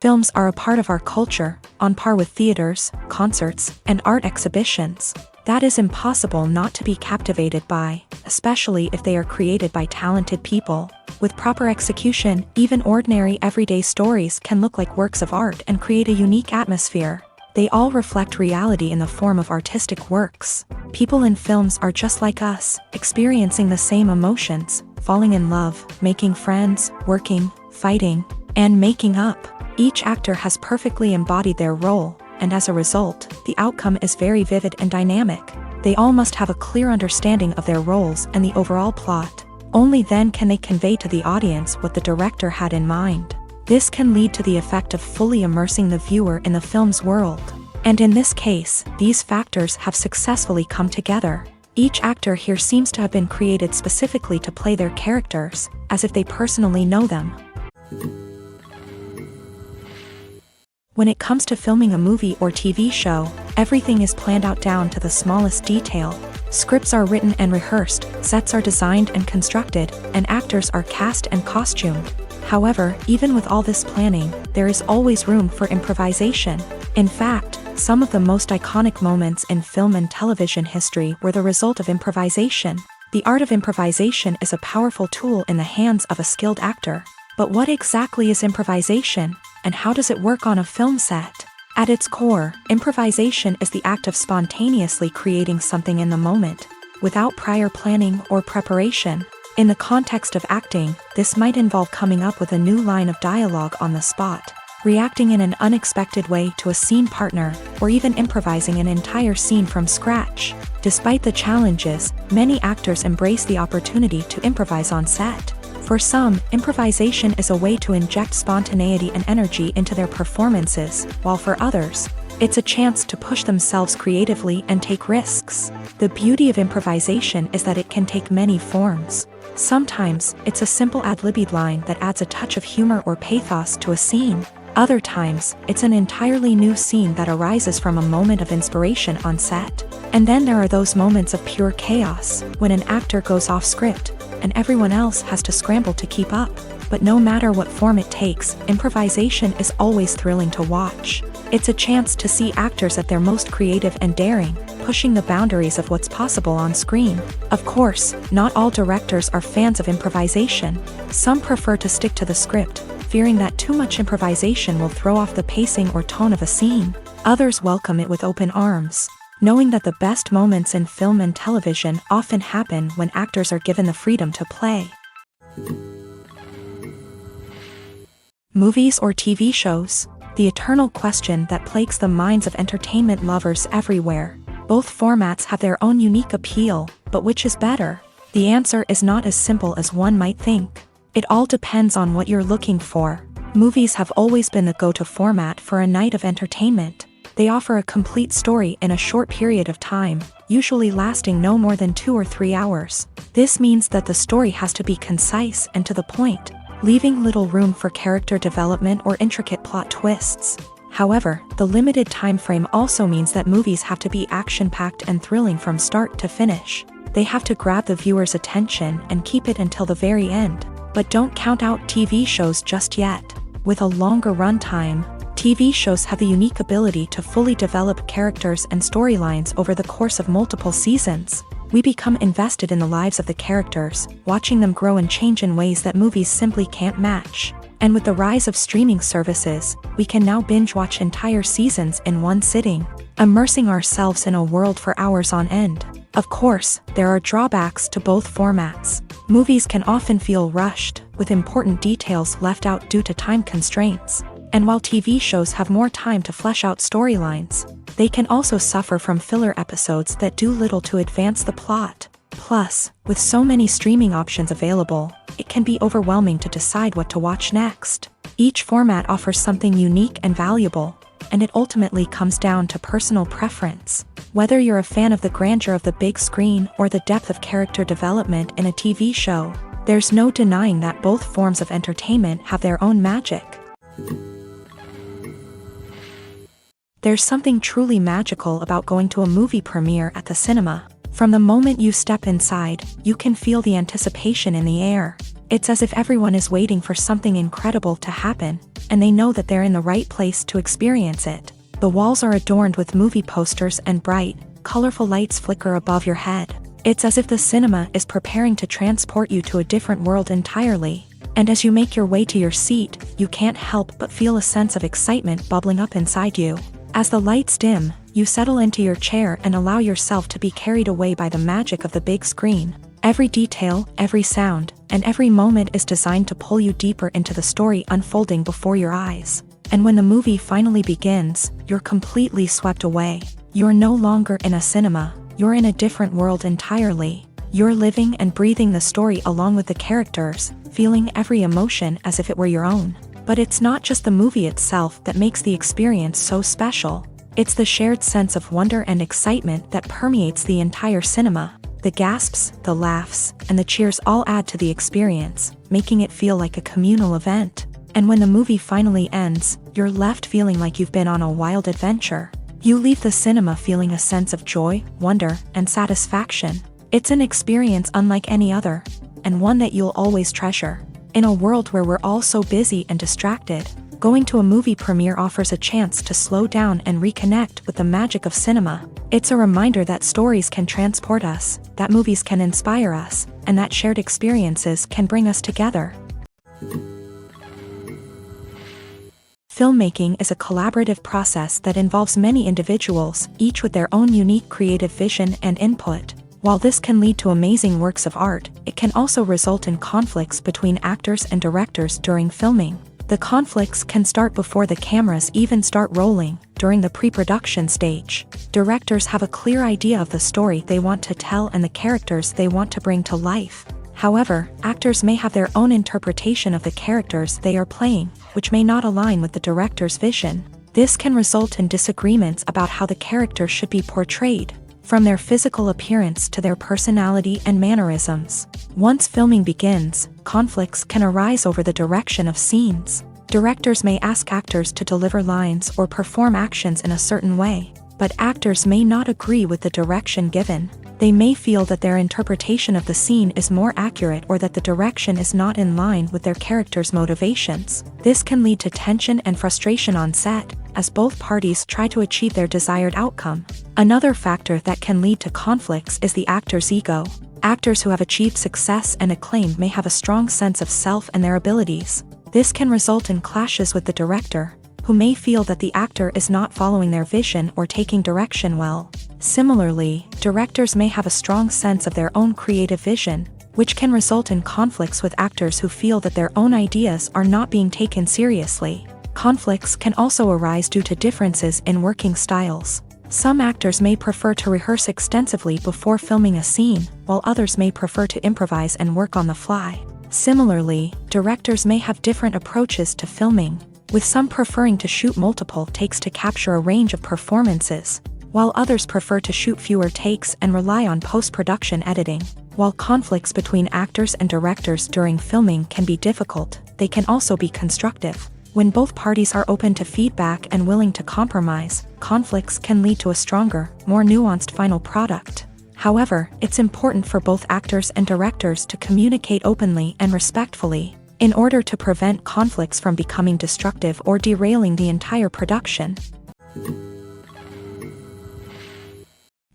Films are a part of our culture, on par with theaters, concerts, and art exhibitions. That is impossible not to be captivated by, especially if they are created by talented people. With proper execution, even ordinary everyday stories can look like works of art and create a unique atmosphere. They all reflect reality in the form of artistic works. People in films are just like us, experiencing the same emotions, falling in love, making friends, working, fighting, and making up. Each actor has perfectly embodied their role, and as a result, the outcome is very vivid and dynamic. They all must have a clear understanding of their roles and the overall plot. Only then can they convey to the audience what the director had in mind. This can lead to the effect of fully immersing the viewer in the film's world. And in this case, these factors have successfully come together. Each actor here seems to have been created specifically to play their characters, as if they personally know them. When it comes to filming a movie or TV show, everything is planned out down to the smallest detail. Scripts are written and rehearsed, sets are designed and constructed, and actors are cast and costumed. However, even with all this planning, there is always room for improvisation. In fact, some of the most iconic moments in film and television history were the result of improvisation. The art of improvisation is a powerful tool in the hands of a skilled actor. But what exactly is improvisation, and how does it work on a film set? At its core, improvisation is the act of spontaneously creating something in the moment, without prior planning or preparation. In the context of acting, this might involve coming up with a new line of dialogue on the spot, reacting in an unexpected way to a scene partner, or even improvising an entire scene from scratch. Despite the challenges, many actors embrace the opportunity to improvise on set. For some, improvisation is a way to inject spontaneity and energy into their performances, while for others, it's a chance to push themselves creatively and take risks. The beauty of improvisation is that it can take many forms. Sometimes, it's a simple ad-libbed line that adds a touch of humor or pathos to a scene. Other times, it's an entirely new scene that arises from a moment of inspiration on set. And then there are those moments of pure chaos, when an actor goes off script, and everyone else has to scramble to keep up. But no matter what form it takes, improvisation is always thrilling to watch. It's a chance to see actors at their most creative and daring, pushing the boundaries of what's possible on screen. Of course, not all directors are fans of improvisation. Some prefer to stick to the script, fearing that too much improvisation will throw off the pacing or tone of a scene. Others welcome it with open arms, knowing that the best moments in film and television often happen when actors are given the freedom to play. Movies or TV shows? The eternal question that plagues the minds of entertainment lovers everywhere. Both formats have their own unique appeal, but which is better? The answer is not as simple as one might think. It all depends on what you're looking for. Movies have always been the go-to format for a night of entertainment. They offer a complete story in a short period of time, usually lasting no more than 2 or 3 hours. This means that the story has to be concise and to the point, leaving little room for character development or intricate plot twists. However, the limited time frame also means that movies have to be action-packed and thrilling from start to finish. They have to grab the viewer's attention and keep it until the very end. But don't count out TV shows just yet. With a longer runtime, TV shows have the unique ability to fully develop characters and storylines over the course of multiple seasons. We become invested in the lives of the characters, watching them grow and change in ways that movies simply can't match. And with the rise of streaming services, we can now binge-watch entire seasons in one sitting, immersing ourselves in a world for hours on end. Of course, there are drawbacks to both formats. Movies can often feel rushed, with important details left out due to time constraints. And while TV shows have more time to flesh out storylines, they can also suffer from filler episodes that do little to advance the plot. Plus, with so many streaming options available, it can be overwhelming to decide what to watch next. Each format offers something unique and valuable, and it ultimately comes down to personal preference. Whether you're a fan of the grandeur of the big screen or the depth of character development in a TV show, there's no denying that both forms of entertainment have their own magic. There's something truly magical about going to a movie premiere at the cinema. From the moment you step inside, you can feel the anticipation in the air. It's as if everyone is waiting for something incredible to happen. and they know that they're in the right place to experience it. The walls are adorned with movie posters and bright, colorful lights flicker above your head. It's as if the cinema is preparing to transport you to a different world entirely. And as you make your way to your seat, you can't help but feel a sense of excitement bubbling up inside you. As the lights dim, you settle into your chair and allow yourself to be carried away by the magic of the big screen. Every detail, every sound, and every moment is designed to pull you deeper into the story unfolding before your eyes. And when the movie finally begins, you're completely swept away. You're no longer in a cinema, you're in a different world entirely. You're living and breathing the story along with the characters, feeling every emotion as if it were your own. But it's not just the movie itself that makes the experience so special. It's the shared sense of wonder and excitement that permeates the entire cinema. The gasps, the laughs, and the cheers all add to the experience, making it feel like a communal event. And when the movie finally ends, you're left feeling like you've been on a wild adventure. You leave the cinema feeling a sense of joy, wonder, and satisfaction. It's an experience unlike any other, and one that you'll always treasure. In a world where we're all so busy and distracted, going to a movie premiere offers a chance to slow down and reconnect with the magic of cinema. It's a reminder that stories can transport us, that movies can inspire us, and that shared experiences can bring us together. Filmmaking is a collaborative process that involves many individuals, each with their own unique creative vision and input. While this can lead to amazing works of art, it can also result in conflicts between actors and directors during filming. The conflicts can start before the cameras even start rolling, during the pre-production stage. Directors have a clear idea of the story they want to tell and the characters they want to bring to life. However, actors may have their own interpretation of the characters they are playing, which may not align with the director's vision. This can result in disagreements about how the characters should be portrayed, from their physical appearance to their personality and mannerisms. Once filming begins, conflicts can arise over the direction of scenes. Directors may ask actors to deliver lines or perform actions in a certain way, but actors may not agree with the direction given. They may feel that their interpretation of the scene is more accurate or that the direction is not in line with their character's motivations. This can lead to tension and frustration on set, as both parties try to achieve their desired outcome. Another factor that can lead to conflicts is the actor's ego. Actors who have achieved success and acclaim may have a strong sense of self and their abilities. This can result in clashes with the director, who may feel that the actor is not following their vision or taking direction well. Similarly, directors may have a strong sense of their own creative vision, which can result in conflicts with actors who feel that their own ideas are not being taken seriously. Conflicts can also arise due to differences in working styles. Some actors may prefer to rehearse extensively before filming a scene, while others may prefer to improvise and work on the fly. Similarly, directors may have different approaches to filming, with some preferring to shoot multiple takes to capture a range of performances, while others prefer to shoot fewer takes and rely on post-production editing. While conflicts between actors and directors during filming can be difficult, they can also be constructive. When both parties are open to feedback and willing to compromise, conflicts can lead to a stronger, more nuanced final product. However, it's important for both actors and directors to communicate openly and respectfully, in order to prevent conflicts from becoming destructive or derailing the entire production.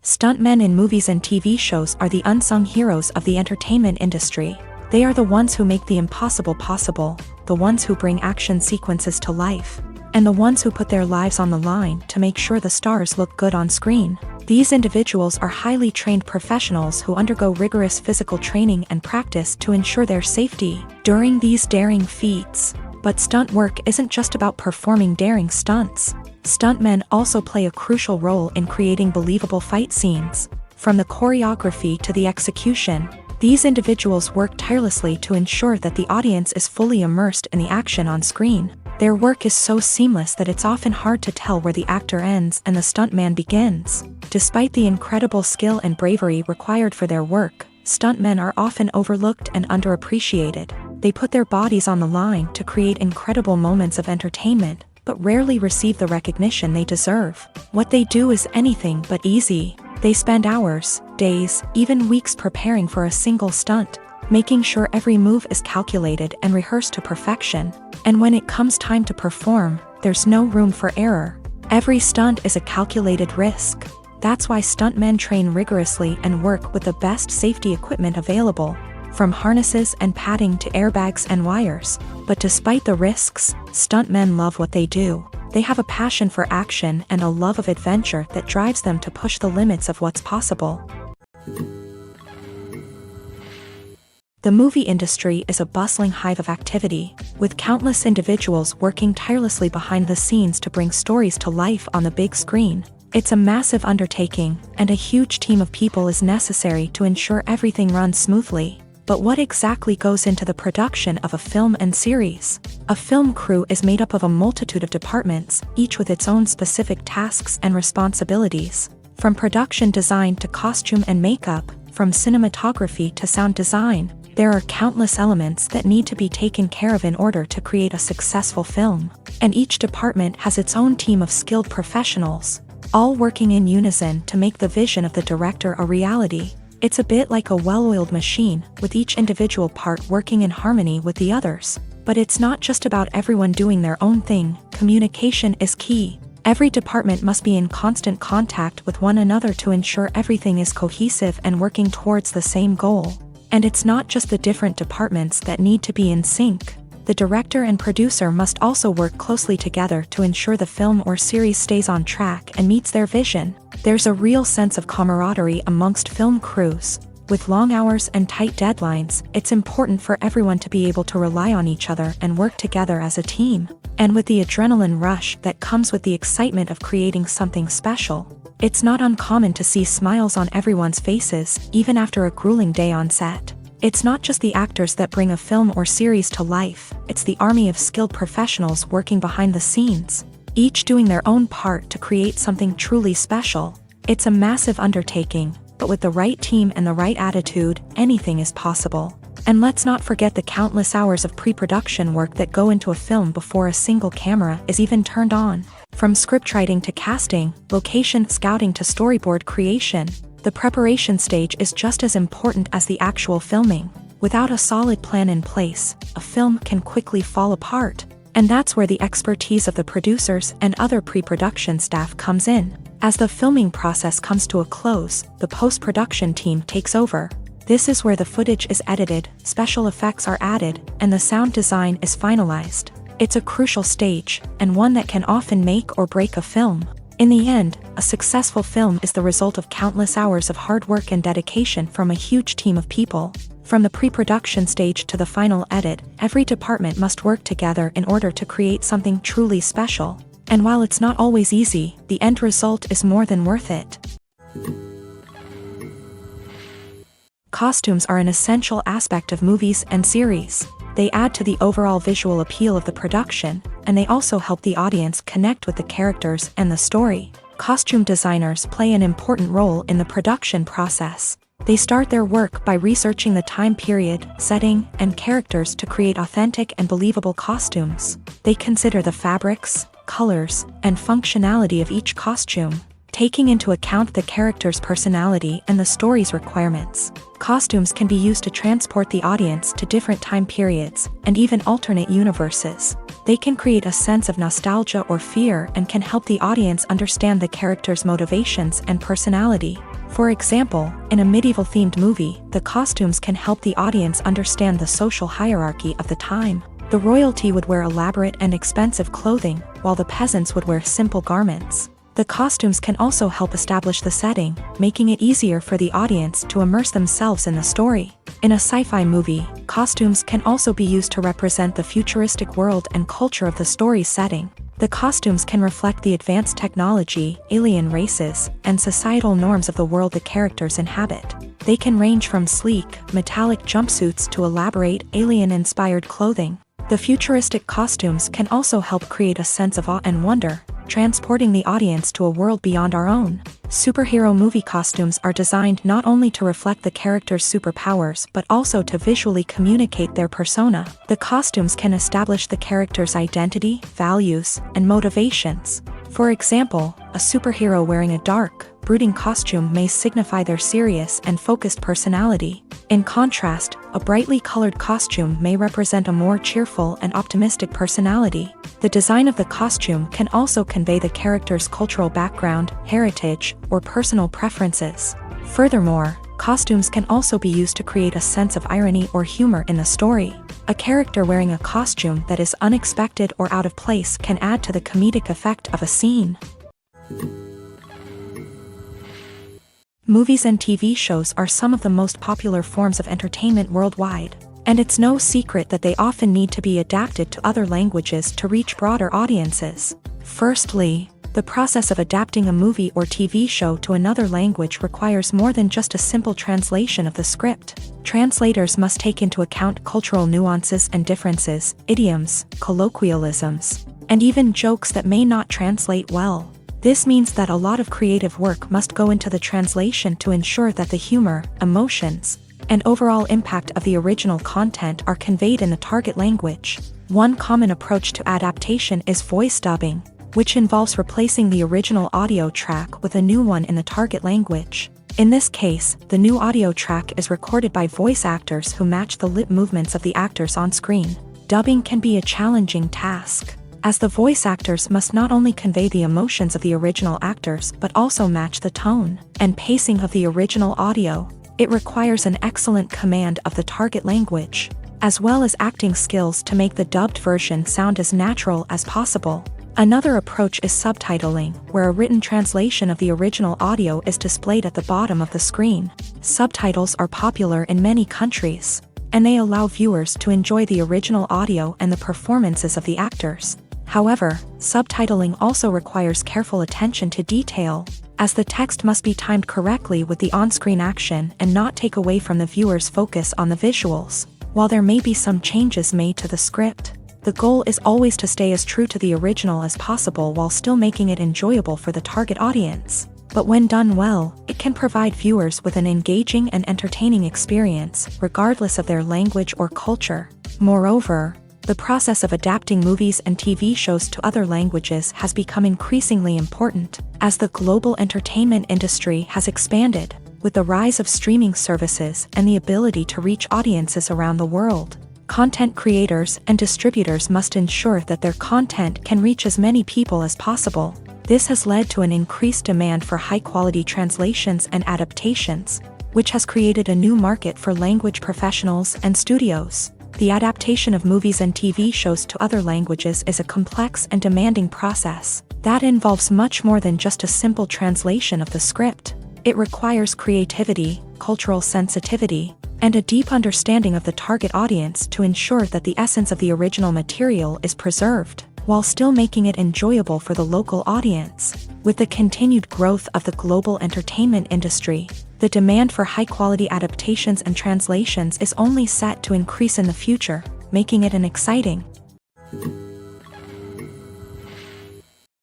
Stuntmen in movies and TV shows are the unsung heroes of the entertainment industry. They are the ones who make the impossible possible, the ones who bring action sequences to life, and the ones who put their lives on the line to make sure the stars look good on screen. These individuals are highly trained professionals who undergo rigorous physical training and practice to ensure their safety during these daring feats. But stunt work isn't just about performing daring stunts. Stuntmen also play a crucial role in creating believable fight scenes. From the choreography to the execution, these individuals work tirelessly to ensure that the audience is fully immersed in the action on screen. Their work is so seamless that it's often hard to tell where the actor ends and the stuntman begins. Despite the incredible skill and bravery required for their work, stuntmen are often overlooked and underappreciated. They put their bodies on the line to create incredible moments of entertainment, but rarely receive the recognition they deserve. What they do is anything but easy. They spend hours, days, even weeks preparing for a single stunt, making sure every move is calculated and rehearsed to perfection. And when it comes time to perform, there's no room for error. Every stunt is a calculated risk. That's why stuntmen train rigorously and work with the best safety equipment available, from harnesses and padding to airbags and wires. But despite the risks, stuntmen love what they do. They have a passion for action and a love of adventure that drives them to push the limits of what's possible. The movie industry is a bustling hive of activity, with countless individuals working tirelessly behind the scenes to bring stories to life on the big screen. It's a massive undertaking, and a huge team of people is necessary to ensure everything runs smoothly. But what exactly goes into the production of a film and series? A film crew is made up of a multitude of departments, each with its own specific tasks and responsibilities. From production design to costume and makeup, from cinematography to sound design, there are countless elements that need to be taken care of in order to create a successful film. And each department has its own team of skilled professionals, all working in unison to make the vision of the director a reality. It's a bit like a well-oiled machine, with each individual part working in harmony with the others. But it's not just about everyone doing their own thing. Communication is key. Every department must be in constant contact with one another to ensure everything is cohesive and working towards the same goal. And it's not just the different departments that need to be in sync. The director and producer must also work closely together to ensure the film or series stays on track and meets their vision. There's a real sense of camaraderie amongst film crews. With long hours and tight deadlines, it's important for everyone to be able to rely on each other and work together as a team. And with the adrenaline rush that comes with the excitement of creating something special, it's not uncommon to see smiles on everyone's faces, even after a grueling day on set. It's not just the actors that bring a film or series to life, it's the army of skilled professionals working behind the scenes, each doing their own part to create something truly special. It's a massive undertaking, but with the right team and the right attitude, anything is possible. And let's not forget the countless hours of pre-production work that go into a film before a single camera is even turned on. From scriptwriting to casting, location scouting to storyboard creation, the preparation stage is just as important as the actual filming. Without a solid plan in place, a film can quickly fall apart. And that's where the expertise of the producers and other pre-production staff comes in. As the filming process comes to a close, the post-production team takes over. This is where the footage is edited, special effects are added, and the sound design is finalized. It's a crucial stage, and one that can often make or break a film. In the end, a successful film is the result of countless hours of hard work and dedication from a huge team of people. From the pre-production stage to the final edit, every department must work together in order to create something truly special. And while it's not always easy, the end result is more than worth it. Costumes are an essential aspect of movies and series. They add to the overall visual appeal of the production, and they also help the audience connect with the characters and the story. Costume designers play an important role in the production process. They start their work by researching the time period, setting, and characters to create authentic and believable costumes. They consider the fabrics, colors, and functionality of each costume, taking into account the character's personality and the story's requirements. Costumes can be used to transport the audience to different time periods, and even alternate universes. They can create a sense of nostalgia or fear and can help the audience understand the character's motivations and personality. For example, in a medieval-themed movie, the costumes can help the audience understand the social hierarchy of the time. The royalty would wear elaborate and expensive clothing, while the peasants would wear simple garments. The costumes can also help establish the setting, making it easier for the audience to immerse themselves in the story. In a sci-fi movie, costumes can also be used to represent the futuristic world and culture of the story's setting. The costumes can reflect the advanced technology, alien races, and societal norms of the world the characters inhabit. They can range from sleek, metallic jumpsuits to elaborate, alien-inspired clothing. The futuristic costumes can also help create a sense of awe and wonder, transporting the audience to a world beyond our own. Superhero movie costumes are designed not only to reflect the character's superpowers but also to visually communicate their persona. The costumes can establish the character's identity, values, and motivations. For example, a superhero wearing a dark, brooding costume may signify their serious and focused personality. In contrast, a brightly colored costume may represent a more cheerful and optimistic personality. The design of the costume can also convey the character's cultural background, heritage, or personal preferences. Furthermore, costumes can also be used to create a sense of irony or humor in the story. A character wearing a costume that is unexpected or out of place can add to the comedic effect of a scene. Movies and TV shows are some of the most popular forms of entertainment worldwide, and it's no secret that they often need to be adapted to other languages to reach broader audiences. Firstly, the process of adapting a movie or TV show to another language requires more than just a simple translation of the script. Translators must take into account cultural nuances and differences, idioms, colloquialisms, and even jokes that may not translate well. This means that a lot of creative work must go into the translation to ensure that the humor, emotions, and overall impact of the original content are conveyed in the target language. One common approach to adaptation is voice dubbing, which involves replacing the original audio track with a new one in the target language. In this case, the new audio track is recorded by voice actors who match the lip movements of the actors on screen. Dubbing can be a challenging task, as the voice actors must not only convey the emotions of the original actors but also match the tone and pacing of the original audio. It requires an excellent command of the target language, as well as acting skills to make the dubbed version sound as natural as possible. Another approach is subtitling, where a written translation of the original audio is displayed at the bottom of the screen. Subtitles are popular in many countries, and they allow viewers to enjoy the original audio and the performances of the actors. However, subtitling also requires careful attention to detail, as the text must be timed correctly with the on-screen action and not take away from the viewer's focus on the visuals. While there may be some changes made to the script, the goal is always to stay as true to the original as possible while still making it enjoyable for the target audience. But when done well, it can provide viewers with an engaging and entertaining experience, regardless of their language or culture. Moreover, the process of adapting movies and TV shows to other languages has become increasingly important, as the global entertainment industry has expanded, with the rise of streaming services and the ability to reach audiences around the world. Content creators and distributors must ensure that their content can reach as many people as possible. This has led to an increased demand for high-quality translations and adaptations, which has created a new market for language professionals and studios. The adaptation of movies and TV shows to other languages is a complex and demanding process that involves much more than just a simple translation of the script. It requires creativity, cultural sensitivity, and a deep understanding of the target audience to ensure that the essence of the original material is preserved, while still making it enjoyable for the local audience. With the continued growth of the global entertainment industry, the demand for high-quality adaptations and translations is only set to increase in the future, making it an exciting.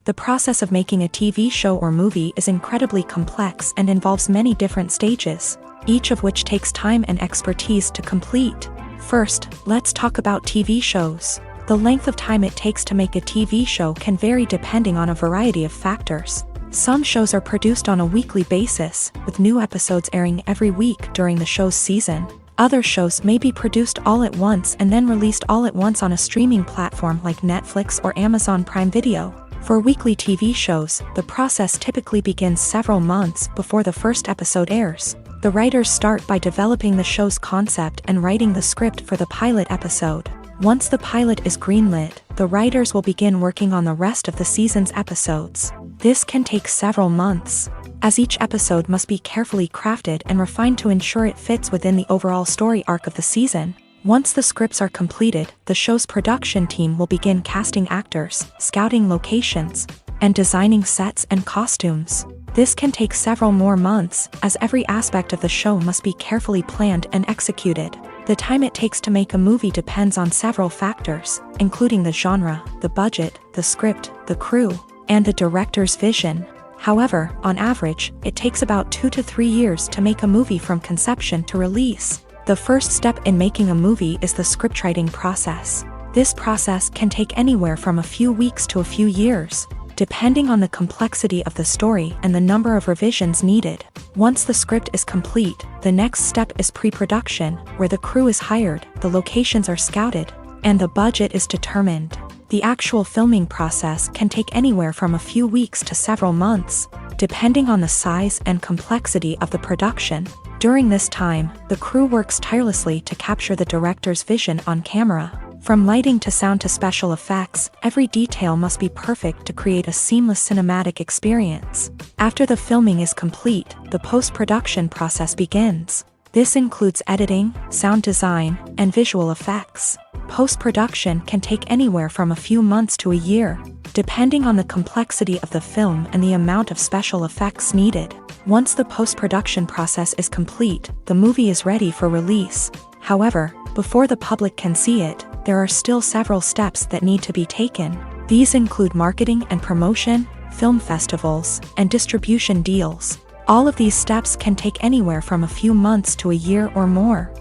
The process of making a TV show or movie is incredibly complex and involves many different stages, each of which takes time and expertise to complete. First, let's talk about TV shows. The length of time it takes to make a TV show can vary depending on a variety of factors. Some shows are produced on a weekly basis, with new episodes airing every week during the show's season. Other shows may be produced all at once and then released all at once on a streaming platform like Netflix or Amazon Prime Video. For weekly TV shows, the process typically begins several months before the first episode airs. The writers start by developing the show's concept and writing the script for the pilot episode. Once the pilot is greenlit, the writers will begin working on the rest of the season's episodes. This can take several months, as each episode must be carefully crafted and refined to ensure it fits within the overall story arc of the season. Once the scripts are completed, the show's production team will begin casting actors, scouting locations, and designing sets and costumes. This can take several more months, as every aspect of the show must be carefully planned and executed. The time it takes to make a movie depends on several factors, including the genre, the budget, the script, the crew, and the director's vision. However, on average, it takes about 2 to 3 years to make a movie from conception to release. The first step in making a movie is the scriptwriting process. This process can take anywhere from a few weeks to a few years, depending on the complexity of the story and the number of revisions needed. Once the script is complete, the next step is pre-production, where the crew is hired, the locations are scouted, and the budget is determined. The actual filming process can take anywhere from a few weeks to several months, depending on the size and complexity of the production. During this time, the crew works tirelessly to capture the director's vision on camera. From lighting to sound to special effects, every detail must be perfect to create a seamless cinematic experience. After the filming is complete, the post-production process begins. This includes editing, sound design, and visual effects. Post-production can take anywhere from a few months to a year, depending on the complexity of the film and the amount of special effects needed. Once the post-production process is complete, the movie is ready for release. However, before the public can see it, there are still several steps that need to be taken. These include marketing and promotion, film festivals, and distribution deals. All of these steps can take anywhere from a few months to a year or more.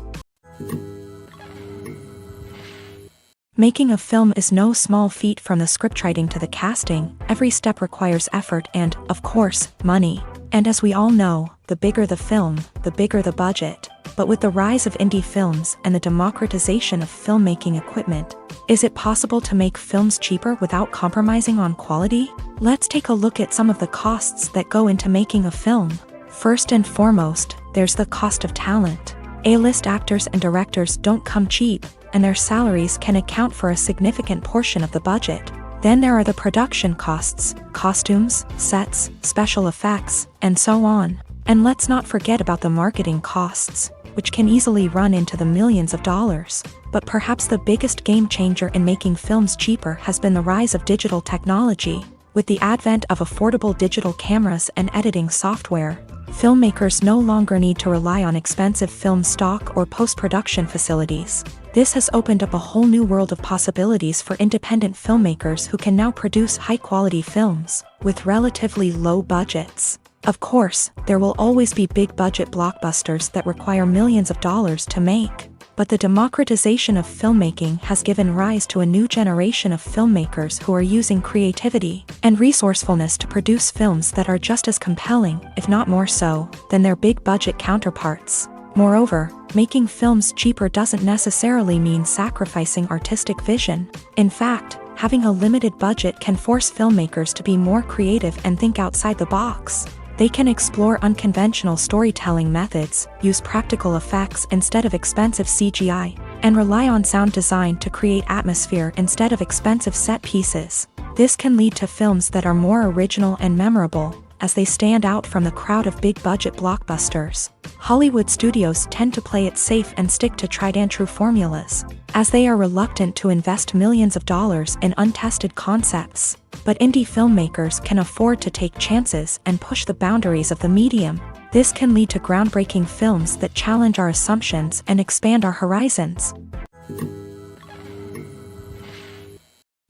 Making a film is no small feat. From the scriptwriting to the casting, every step requires effort and, of course, money. And as we all know, the bigger the film, the bigger the budget. But with the rise of indie films and the democratization of filmmaking equipment, is it possible to make films cheaper without compromising on quality? Let's take a look at some of the costs that go into making a film. First and foremost, there's the cost of talent. A-list actors and directors don't come cheap, and their salaries can account for a significant portion of the budget. Then there are the production costs, costumes, sets, special effects, and so on. And let's not forget about the marketing costs, which can easily run into the millions of dollars. But perhaps the biggest game changer in making films cheaper has been the rise of digital technology. With the advent of affordable digital cameras and editing software, filmmakers no longer need to rely on expensive film stock or post-production facilities. This has opened up a whole new world of possibilities for independent filmmakers who can now produce high-quality films with relatively low budgets. Of course, there will always be big-budget blockbusters that require millions of dollars to make. But the democratization of filmmaking has given rise to a new generation of filmmakers who are using creativity and resourcefulness to produce films that are just as compelling, if not more so, than their big-budget counterparts. Moreover, making films cheaper doesn't necessarily mean sacrificing artistic vision. In fact, having a limited budget can force filmmakers to be more creative and think outside the box. They can explore unconventional storytelling methods, use practical effects instead of expensive CGI, and rely on sound design to create atmosphere instead of expensive set pieces. This can lead to films that are more original and memorable, as they stand out from the crowd of big-budget blockbusters. Hollywood studios tend to play it safe and stick to tried-and-true formulas, as they are reluctant to invest millions of dollars in untested concepts. But indie filmmakers can afford to take chances and push the boundaries of the medium. This can lead to groundbreaking films that challenge our assumptions and expand our horizons.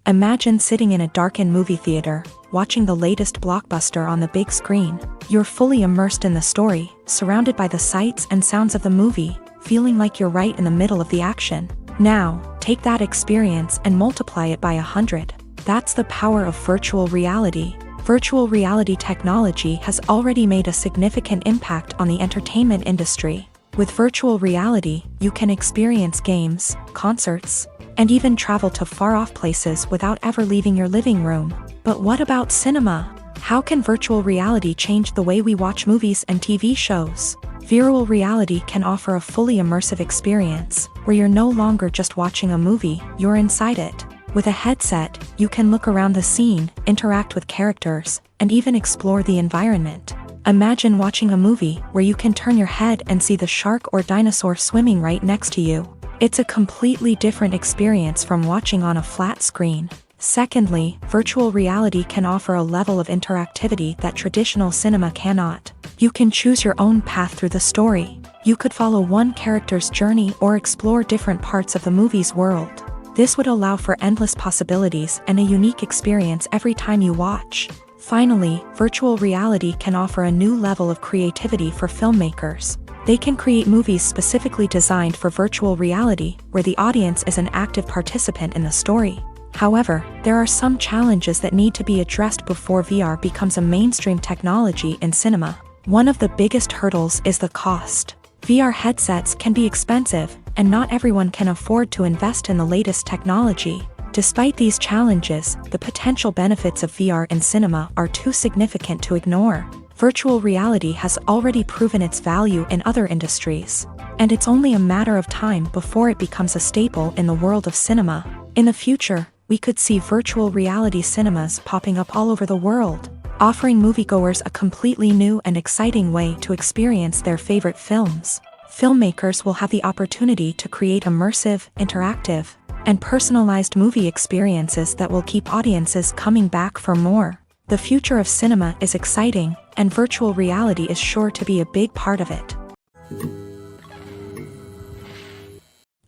Imagine sitting in a darkened movie theater, watching the latest blockbuster on the big screen. You're fully immersed in the story, surrounded by the sights and sounds of the movie, feeling like you're right in the middle of the action. Now, take that experience and multiply it by 100. That's the power of virtual reality. Virtual reality technology has already made a significant impact on the entertainment industry. With virtual reality, you can experience games, concerts, and even travel to far-off places without ever leaving your living room. But what about cinema? How can virtual reality change the way we watch movies and TV shows? Virtual reality can offer a fully immersive experience, where you're no longer just watching a movie, you're inside it. With a headset, you can look around the scene, interact with characters, and even explore the environment. Imagine watching a movie where you can turn your head and see the shark or dinosaur swimming right next to you. It's a completely different experience from watching on a flat screen. Secondly, virtual reality can offer a level of interactivity that traditional cinema cannot. You can choose your own path through the story. You could follow one character's journey or explore different parts of the movie's world. This would allow for endless possibilities and a unique experience every time you watch. Finally, virtual reality can offer a new level of creativity for filmmakers. They can create movies specifically designed for virtual reality, where the audience is an active participant in the story. However, there are some challenges that need to be addressed before VR becomes a mainstream technology in cinema. One of the biggest hurdles is the cost. VR headsets can be expensive, and not everyone can afford to invest in the latest technology. Despite these challenges, the potential benefits of VR in cinema are too significant to ignore. Virtual reality has already proven its value in other industries, and it's only a matter of time before it becomes a staple in the world of cinema. In the future, we could see virtual reality cinemas popping up all over the world, offering moviegoers a completely new and exciting way to experience their favorite films. Filmmakers will have the opportunity to create immersive, interactive, and personalized movie experiences that will keep audiences coming back for more. The future of cinema is exciting, and virtual reality is sure to be a big part of it.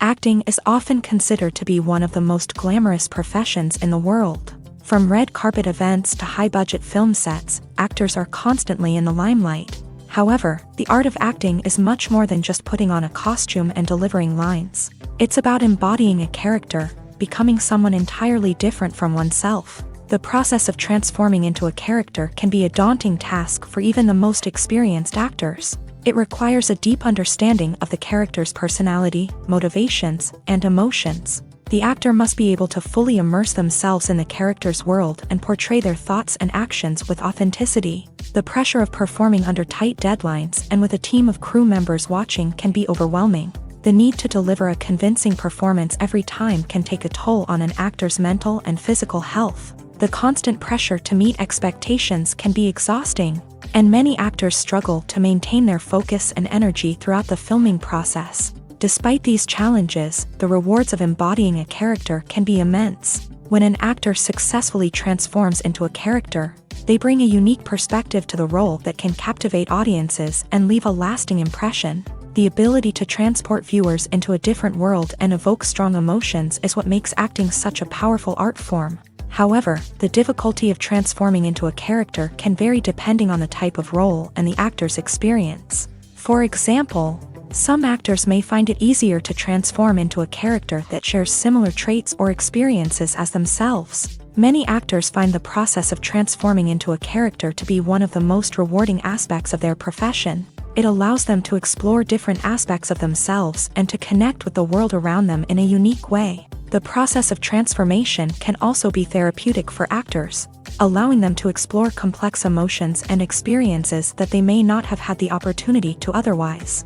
Acting is often considered to be one of the most glamorous professions in the world. From red carpet events to high-budget film sets, actors are constantly in the limelight. However, the art of acting is much more than just putting on a costume and delivering lines. It's about embodying a character, becoming someone entirely different from oneself. The process of transforming into a character can be a daunting task for even the most experienced actors. It requires a deep understanding of the character's personality, motivations, and emotions. The actor must be able to fully immerse themselves in the character's world and portray their thoughts and actions with authenticity. The pressure of performing under tight deadlines and with a team of crew members watching can be overwhelming. The need to deliver a convincing performance every time can take a toll on an actor's mental and physical health. The constant pressure to meet expectations can be exhausting, and many actors struggle to maintain their focus and energy throughout the filming process. Despite these challenges, the rewards of embodying a character can be immense. When an actor successfully transforms into a character, they bring a unique perspective to the role that can captivate audiences and leave a lasting impression. The ability to transport viewers into a different world and evoke strong emotions is what makes acting such a powerful art form. However, the difficulty of transforming into a character can vary depending on the type of role and the actor's experience. For example, some actors may find it easier to transform into a character that shares similar traits or experiences as themselves. Many actors find the process of transforming into a character to be one of the most rewarding aspects of their profession. It allows them to explore different aspects of themselves and to connect with the world around them in a unique way. The process of transformation can also be therapeutic for actors, allowing them to explore complex emotions and experiences that they may not have had the opportunity to otherwise.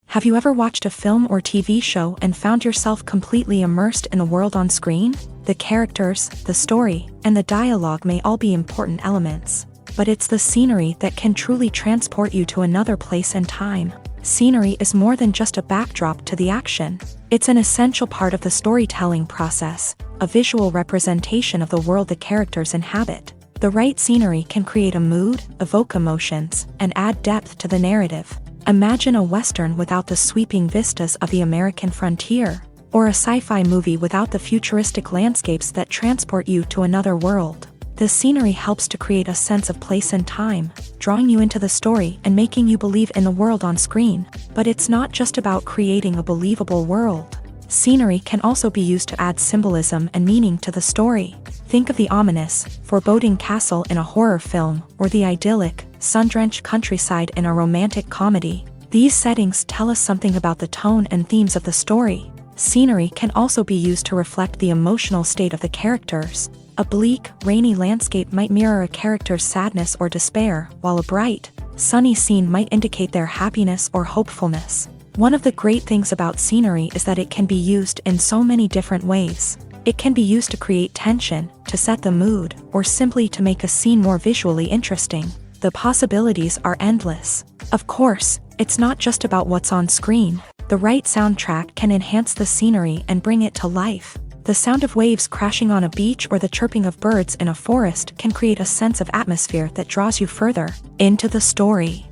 Have you ever watched a film or TV show and found yourself completely immersed in the world on screen? The characters, the story, and the dialogue may all be important elements, but it's the scenery that can truly transport you to another place and time. Scenery is more than just a backdrop to the action. It's an essential part of the storytelling process, a visual representation of the world the characters inhabit. The right scenery can create a mood, evoke emotions, and add depth to the narrative. Imagine a Western without the sweeping vistas of the American frontier, or a sci-fi movie without the futuristic landscapes that transport you to another world. The scenery helps to create a sense of place and time, drawing you into the story and making you believe in the world on screen. But it's not just about creating a believable world. Scenery can also be used to add symbolism and meaning to the story. Think of the ominous, foreboding castle in a horror film, or the idyllic, sun-drenched countryside in a romantic comedy. These settings tell us something about the tone and themes of the story. Scenery can also be used to reflect the emotional state of the characters. A bleak, rainy landscape might mirror a character's sadness or despair, while a bright, sunny scene might indicate their happiness or hopefulness. One of the great things about scenery is that it can be used in so many different ways. It can be used to create tension, to set the mood, or simply to make a scene more visually interesting. The possibilities are endless. Of course, it's not just about what's on screen. The right soundtrack can enhance the scenery and bring it to life. The sound of waves crashing on a beach or the chirping of birds in a forest can create a sense of atmosphere that draws you further into the story.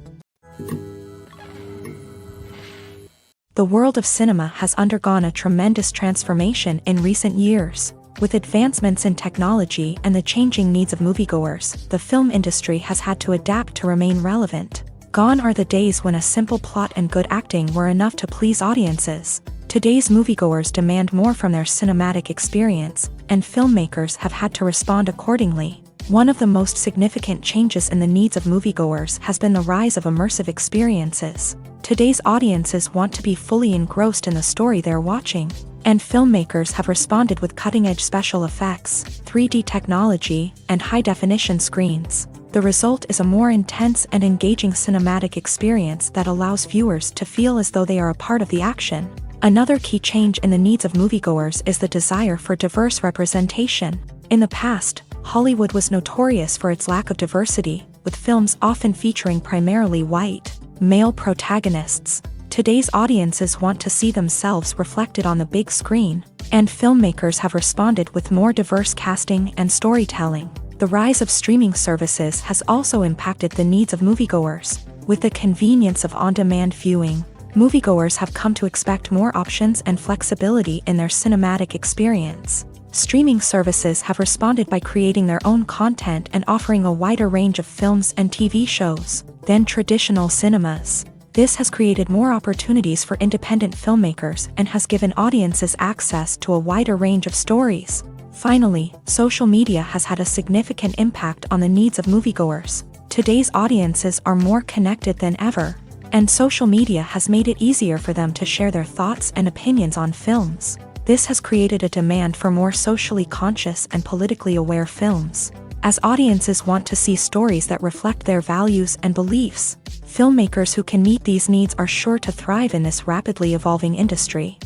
The world of cinema has undergone a tremendous transformation in recent years. With advancements in technology and the changing needs of moviegoers, the film industry has had to adapt to remain relevant. Gone are the days when a simple plot and good acting were enough to please audiences. Today's moviegoers demand more from their cinematic experience, and filmmakers have had to respond accordingly. One of the most significant changes in the needs of moviegoers has been the rise of immersive experiences. Today's audiences want to be fully engrossed in the story they're watching, and filmmakers have responded with cutting-edge special effects, 3D technology, and high-definition screens. The result is a more intense and engaging cinematic experience that allows viewers to feel as though they are a part of the action. Another key change in the needs of moviegoers is the desire for diverse representation. In the past, Hollywood was notorious for its lack of diversity, with films often featuring primarily white, male protagonists. Today's audiences want to see themselves reflected on the big screen, and filmmakers have responded with more diverse casting and storytelling. The rise of streaming services has also impacted the needs of moviegoers. With the convenience of on-demand viewing, moviegoers have come to expect more options and flexibility in their cinematic experience. Streaming services have responded by creating their own content and offering a wider range of films and TV shows than traditional cinemas. This has created more opportunities for independent filmmakers and has given audiences access to a wider range of stories. Finally, social media has had a significant impact on the needs of moviegoers. Today's audiences are more connected than ever, and social media has made it easier for them to share their thoughts and opinions on films. This has created a demand for more socially conscious and politically aware films. As audiences want to see stories that reflect their values and beliefs, filmmakers who can meet these needs are sure to thrive in this rapidly evolving industry.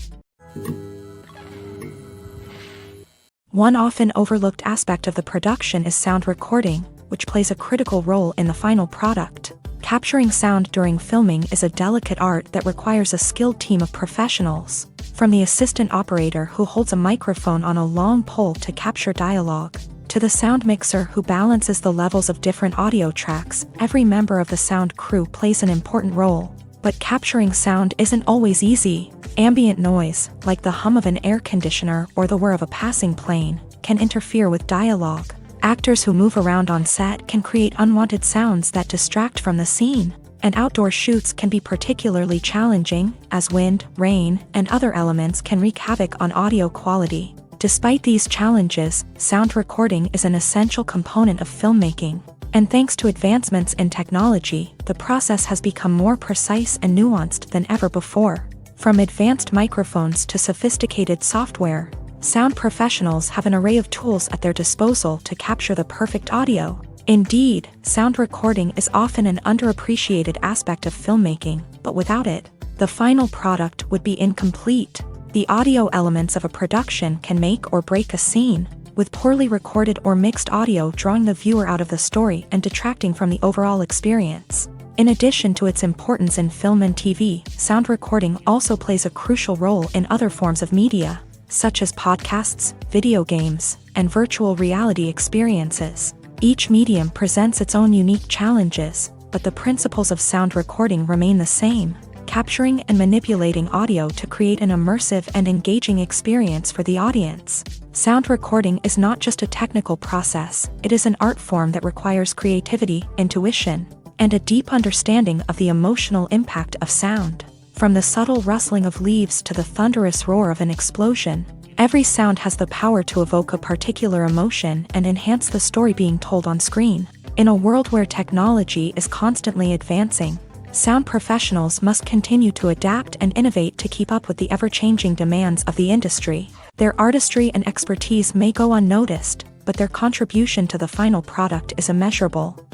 One often overlooked aspect of the production is sound recording, which plays a critical role in the final product. Capturing sound during filming is a delicate art that requires a skilled team of professionals, from the assistant operator who holds a microphone on a long pole to capture dialogue, to the sound mixer who balances the levels of different audio tracks. Every member of the sound crew plays an important role. But capturing sound isn't always easy. Ambient noise, like the hum of an air conditioner or the whir of a passing plane, can interfere with dialogue. Actors who move around on set can create unwanted sounds that distract from the scene, and outdoor shoots can be particularly challenging, as wind, rain, and other elements can wreak havoc on audio quality. Despite these challenges, sound recording is an essential component of filmmaking, and thanks to advancements in technology, the process has become more precise and nuanced than ever before. From advanced microphones to sophisticated software, sound professionals have an array of tools at their disposal to capture the perfect audio. Indeed, sound recording is often an underappreciated aspect of filmmaking, but without it, the final product would be incomplete. The audio elements of a production can make or break a scene, with poorly recorded or mixed audio drawing the viewer out of the story and detracting from the overall experience. In addition to its importance in film and TV, sound recording also plays a crucial role in other forms of media, such as podcasts, video games, and virtual reality experiences. Each medium presents its own unique challenges, but the principles of sound recording remain the same: capturing and manipulating audio to create an immersive and engaging experience for the audience. Sound recording is not just a technical process, it is an art form that requires creativity, intuition, and a deep understanding of the emotional impact of sound. From the subtle rustling of leaves to the thunderous roar of an explosion, every sound has the power to evoke a particular emotion and enhance the story being told on screen. In a world where technology is constantly advancing, sound professionals must continue to adapt and innovate to keep up with the ever-changing demands of the industry. Their artistry and expertise may go unnoticed, but their contribution to the final product is immeasurable.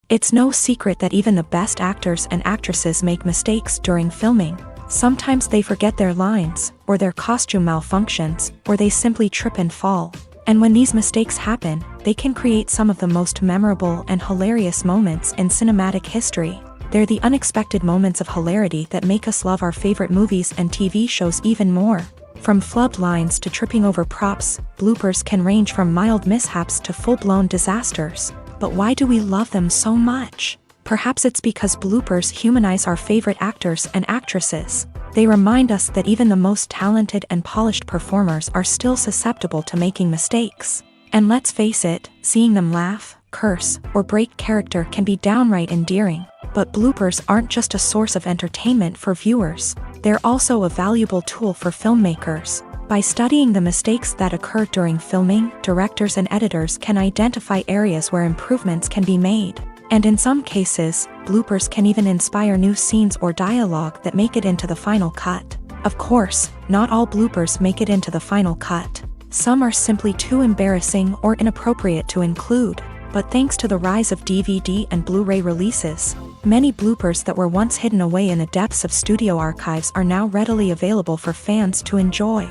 It's no secret that even the best actors and actresses make mistakes during filming. Sometimes they forget their lines, or their costume malfunctions, or they simply trip and fall. And when these mistakes happen, they can create some of the most memorable and hilarious moments in cinematic history. They're the unexpected moments of hilarity that make us love our favorite movies and TV shows even more. From flubbed lines to tripping over props, bloopers can range from mild mishaps to full-blown disasters. But why do we love them so much? Perhaps it's because bloopers humanize our favorite actors and actresses. They remind us that even the most talented and polished performers are still susceptible to making mistakes. And let's face it, seeing them laugh, curse, or break character can be downright endearing. But bloopers aren't just a source of entertainment for viewers, they're also a valuable tool for filmmakers. By studying the mistakes that occur during filming, directors and editors can identify areas where improvements can be made. And in some cases, bloopers can even inspire new scenes or dialogue that make it into the final cut. Of course, not all bloopers make it into the final cut. Some are simply too embarrassing or inappropriate to include. But thanks to the rise of DVD and Blu-ray releases, many bloopers that were once hidden away in the depths of studio archives are now readily available for fans to enjoy.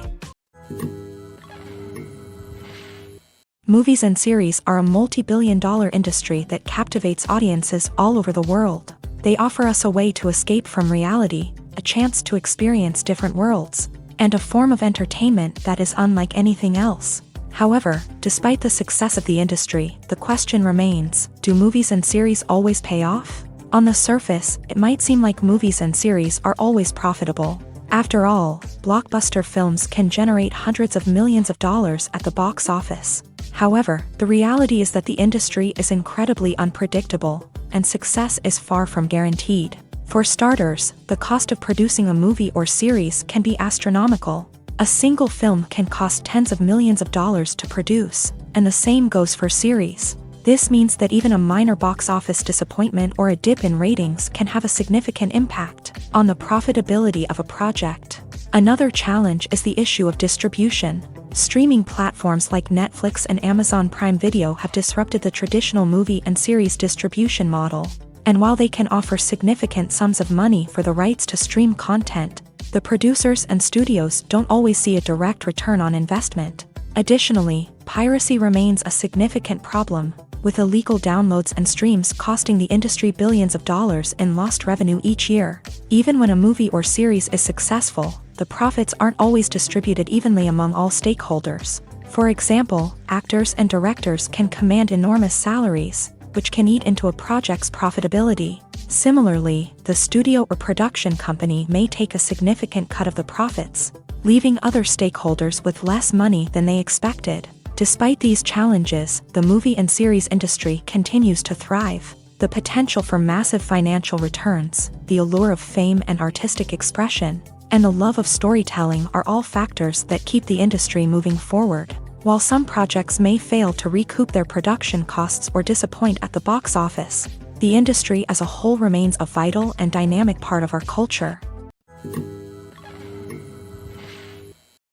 Movies and series are a multi-billion-dollar industry that captivates audiences all over the world. They offer us a way to escape from reality, a chance to experience different worlds, and a form of entertainment that is unlike anything else. However, despite the success of the industry, the question remains, do movies and series always pay off? On the surface, it might seem like movies and series are always profitable. After all, blockbuster films can generate hundreds of millions of dollars at the box office. However, the reality is that the industry is incredibly unpredictable, and success is far from guaranteed. For starters, the cost of producing a movie or series can be astronomical. A single film can cost tens of millions of dollars to produce, and the same goes for series. This means that even a minor box office disappointment or a dip in ratings can have a significant impact on the profitability of a project. Another challenge is the issue of distribution. Streaming platforms like Netflix and Amazon Prime Video have disrupted the traditional movie and series distribution model. And while they can offer significant sums of money for the rights to stream content, the producers and studios don't always see a direct return on investment. Additionally, piracy remains a significant problem, with illegal downloads and streams costing the industry billions of dollars in lost revenue each year. Even when a movie or series is successful, the profits aren't always distributed evenly among all stakeholders. For example, actors and directors can command enormous salaries, which can eat into a project's profitability. Similarly, the studio or production company may take a significant cut of the profits, leaving other stakeholders with less money than they expected. Despite these challenges, the movie and series industry continues to thrive. The potential for massive financial returns, the allure of fame and artistic expression, and the love of storytelling are all factors that keep the industry moving forward. While some projects may fail to recoup their production costs or disappoint at the box office, the industry as a whole remains a vital and dynamic part of our culture.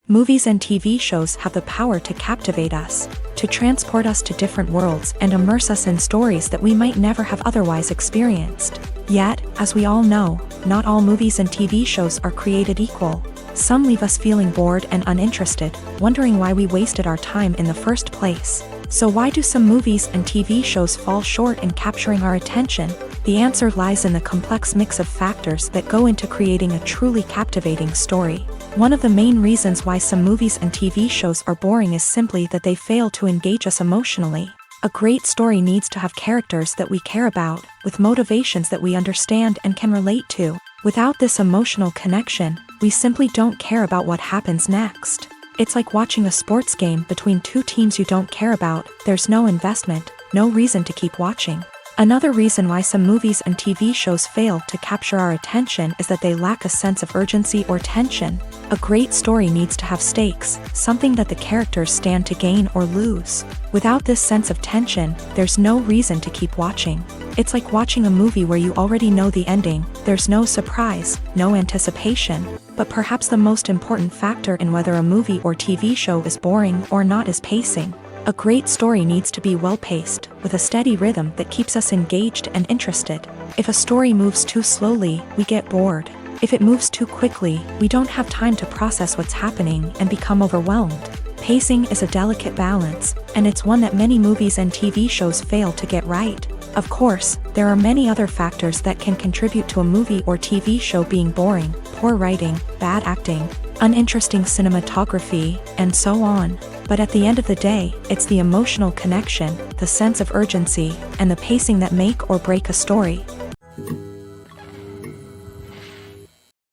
Movies and TV shows have the power to captivate us, to transport us to different worlds and immerse us in stories that we might never have otherwise experienced. Yet, as we all know, not all movies and TV shows are created equal. Some leave us feeling bored and uninterested, wondering why we wasted our time in the first place. So why do some movies and TV shows fall short in capturing our attention? The answer lies in the complex mix of factors that go into creating a truly captivating story. One of the main reasons why some movies and TV shows are boring is simply that they fail to engage us emotionally. A great story needs to have characters that we care about, with motivations that we understand and can relate to. Without this emotional connection, we simply don't care about what happens next. It's like watching a sports game between two teams you don't care about. There's no investment, no reason to keep watching. Another reason why some movies and TV shows fail to capture our attention is that they lack a sense of urgency or tension. A great story needs to have stakes, something that the characters stand to gain or lose. Without this sense of tension, there's no reason to keep watching. It's like watching a movie where you already know the ending. There's no surprise, no anticipation. But perhaps the most important factor in whether a movie or TV show is boring or not is pacing. A great story needs to be well-paced, with a steady rhythm that keeps us engaged and interested. If a story moves too slowly, we get bored. If it moves too quickly, we don't have time to process what's happening and become overwhelmed. Pacing is a delicate balance, and it's one that many movies and TV shows fail to get right. Of course, there are many other factors that can contribute to a movie or TV show being boring: poor writing, bad acting, uninteresting cinematography, and so on. But at the end of the day, it's the emotional connection, the sense of urgency, and the pacing that make or break a story.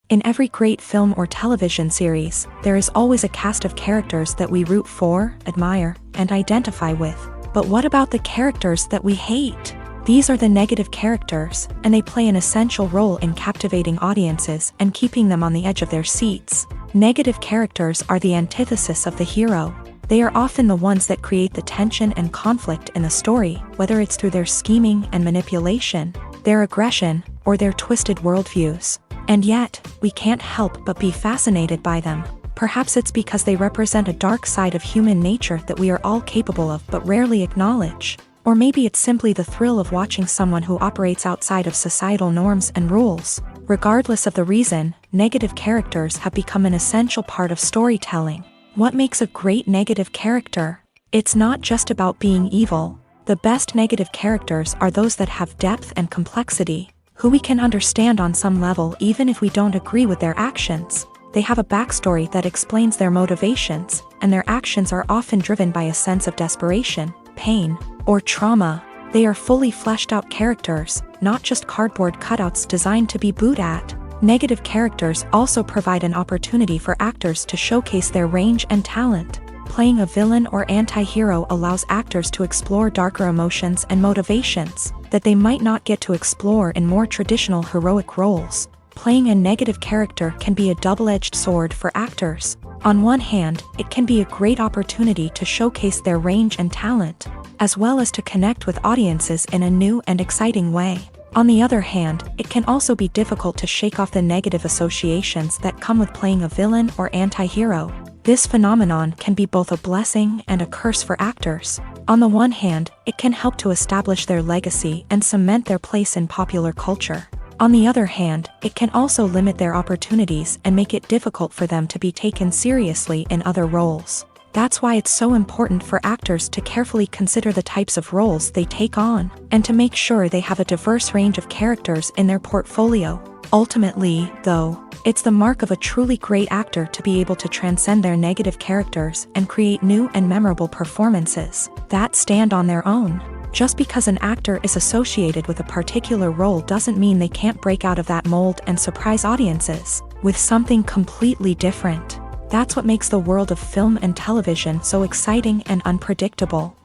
In every great film or television series, there is always a cast of characters that we root for, admire, and identify with. But what about the characters that we hate? These are the negative characters, and they play an essential role in captivating audiences and keeping them on the edge of their seats. Negative characters are the antithesis of the hero. They are often the ones that create the tension and conflict in the story, whether it's through their scheming and manipulation, their aggression, or their twisted worldviews. And yet, we can't help but be fascinated by them. Perhaps it's because they represent a dark side of human nature that we are all capable of but rarely acknowledge. Or maybe it's simply the thrill of watching someone who operates outside of societal norms and rules. Regardless of the reason, negative characters have become an essential part of storytelling. What makes a great negative character? It's not just about being evil. The best negative characters are those that have depth and complexity, who we can understand on some level even if we don't agree with their actions. They have a backstory that explains their motivations, and their actions are often driven by a sense of desperation, pain, or trauma. They are fully fleshed out characters, not just cardboard cutouts designed to be booed at. Negative characters also provide an opportunity for actors to showcase their range and talent. Playing a villain or anti-hero allows actors to explore darker emotions and motivations that they might not get to explore in more traditional heroic roles. Playing a negative character can be a double-edged sword for actors. On one hand, it can be a great opportunity to showcase their range and talent, as well as to connect with audiences in a new and exciting way. On the other hand, it can also be difficult to shake off the negative associations that come with playing a villain or anti-hero. This phenomenon can be both a blessing and a curse for actors. On the one hand, it can help to establish their legacy and cement their place in popular culture. On the other hand, it can also limit their opportunities and make it difficult for them to be taken seriously in other roles. That's why it's so important for actors to carefully consider the types of roles they take on, and to make sure they have a diverse range of characters in their portfolio. Ultimately, though, it's the mark of a truly great actor to be able to transcend their negative characters and create new and memorable performances that stand on their own. Just because an actor is associated with a particular role doesn't mean they can't break out of that mold and surprise audiences with something completely different. That's what makes the world of film and television so exciting and unpredictable.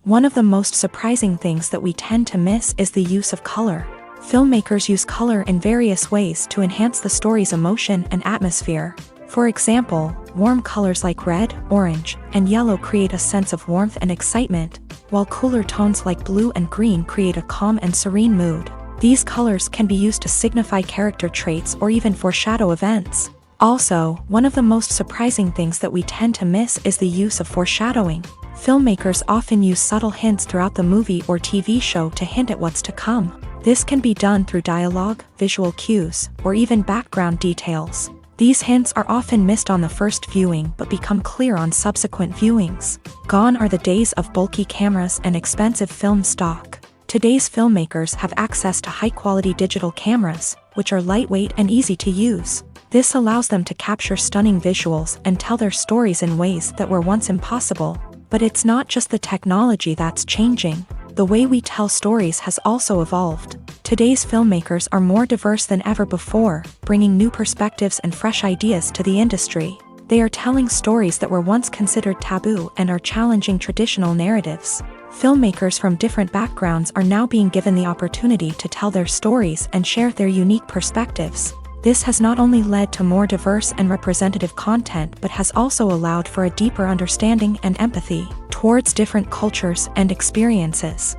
One of the most surprising things that we tend to miss is the use of color. Filmmakers use color in various ways to enhance the story's emotion and atmosphere. For example, warm colors like red, orange, and yellow create a sense of warmth and excitement, while cooler tones like blue and green create a calm and serene mood. These colors can be used to signify character traits or even foreshadow events. Also, one of the most surprising things that we tend to miss is the use of foreshadowing. Filmmakers often use subtle hints throughout the movie or TV show to hint at what's to come. This can be done through dialogue, visual cues, or even background details. These hints are often missed on the first viewing but become clear on subsequent viewings. Gone are the days of bulky cameras and expensive film stock. Today's filmmakers have access to high-quality digital cameras, which are lightweight and easy to use. This allows them to capture stunning visuals and tell their stories in ways that were once impossible. But it's not just the technology that's changing. The way we tell stories has also evolved. Today's filmmakers are more diverse than ever before, bringing new perspectives and fresh ideas to the industry. They are telling stories that were once considered taboo and are challenging traditional narratives. Filmmakers from different backgrounds are now being given the opportunity to tell their stories and share their unique perspectives. This has not only led to more diverse and representative content but has also allowed for a deeper understanding and empathy towards different cultures and experiences.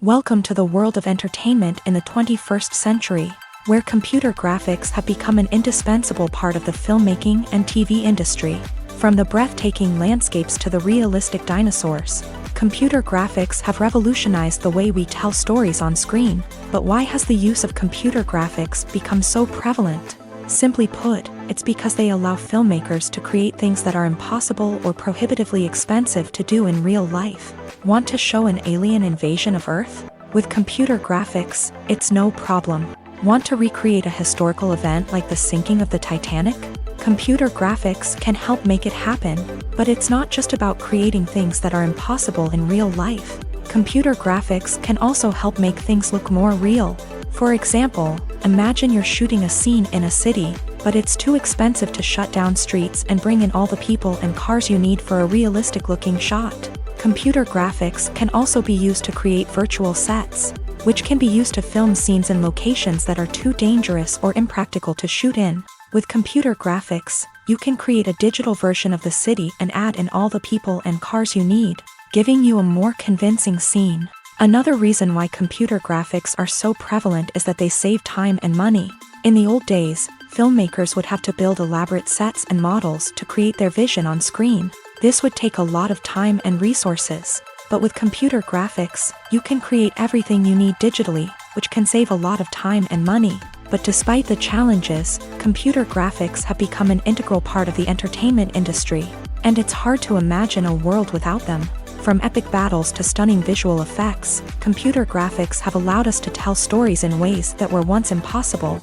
Welcome to the world of entertainment in the 21st century, where computer graphics have become an indispensable part of the filmmaking and TV industry. From the breathtaking landscapes to the realistic dinosaurs, computer graphics have revolutionized the way we tell stories on screen. But why has the use of computer graphics become so prevalent? Simply put, it's because they allow filmmakers to create things that are impossible or prohibitively expensive to do in real life. Want to show an alien invasion of Earth? With computer graphics, it's no problem. Want to recreate a historical event like the sinking of the Titanic? Computer graphics can help make it happen. But it's not just about creating things that are impossible in real life. Computer graphics can also help make things look more real. For example, imagine you're shooting a scene in a city, but it's too expensive to shut down streets and bring in all the people and cars you need for a realistic-looking shot. Computer graphics can also be used to create virtual sets, which can be used to film scenes in locations that are too dangerous or impractical to shoot in. With computer graphics, you can create a digital version of the city and add in all the people and cars you need, giving you a more convincing scene. Another reason why computer graphics are so prevalent is that they save time and money. In the old days, filmmakers would have to build elaborate sets and models to create their vision on screen. This would take a lot of time and resources. But with computer graphics, you can create everything you need digitally, which can save a lot of time and money. But despite the challenges, computer graphics have become an integral part of the entertainment industry, and it's hard to imagine a world without them. From epic battles to stunning visual effects, computer graphics have allowed us to tell stories in ways that were once impossible.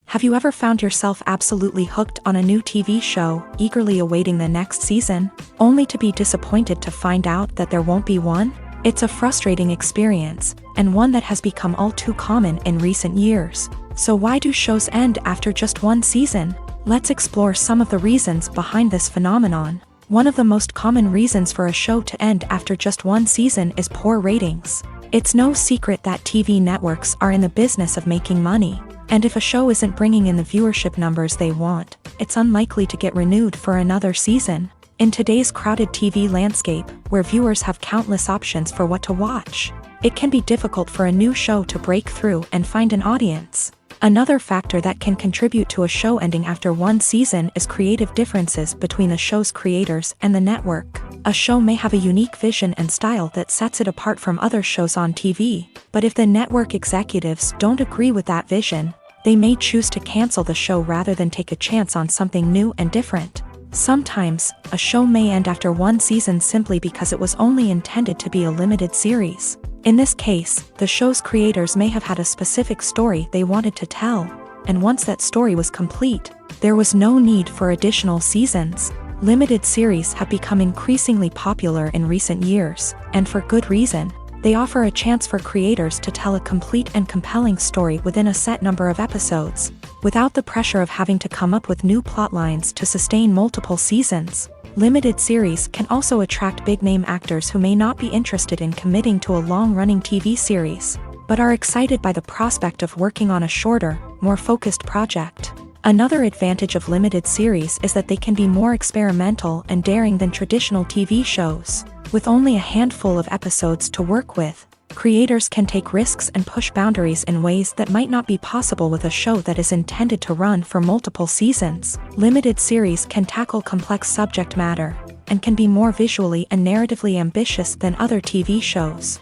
Have you ever found yourself absolutely hooked on a new TV show, eagerly awaiting the next season, only to be disappointed to find out that there won't be one? It's a frustrating experience, and one that has become all too common in recent years. So why do shows end after just one season? Let's explore some of the reasons behind this phenomenon. One of the most common reasons for a show to end after just one season is poor ratings. It's no secret that TV networks are in the business of making money, and if a show isn't bringing in the viewership numbers they want, it's unlikely to get renewed for another season. In today's crowded TV landscape, where viewers have countless options for what to watch, it can be difficult for a new show to break through and find an audience. Another factor that can contribute to a show ending after one season is creative differences between the show's creators and the network. A show may have a unique vision and style that sets it apart from other shows on TV, but if the network executives don't agree with that vision, they may choose to cancel the show rather than take a chance on something new and different. Sometimes, a show may end after one season simply because it was only intended to be a limited series. In this case, the show's creators may have had a specific story they wanted to tell, and once that story was complete, there was no need for additional seasons. Limited series have become increasingly popular in recent years, and for good reason. They offer a chance for creators to tell a complete and compelling story within a set number of episodes, without the pressure of having to come up with new plotlines to sustain multiple seasons. Limited series can also attract big-name actors who may not be interested in committing to a long-running TV series, but are excited by the prospect of working on a shorter, more focused project. Another advantage of limited series is that they can be more experimental and daring than traditional TV shows. With only a handful of episodes to work with, creators can take risks and push boundaries in ways that might not be possible with a show that is intended to run for multiple seasons. Limited series can tackle complex subject matter, and can be more visually and narratively ambitious than other TV shows.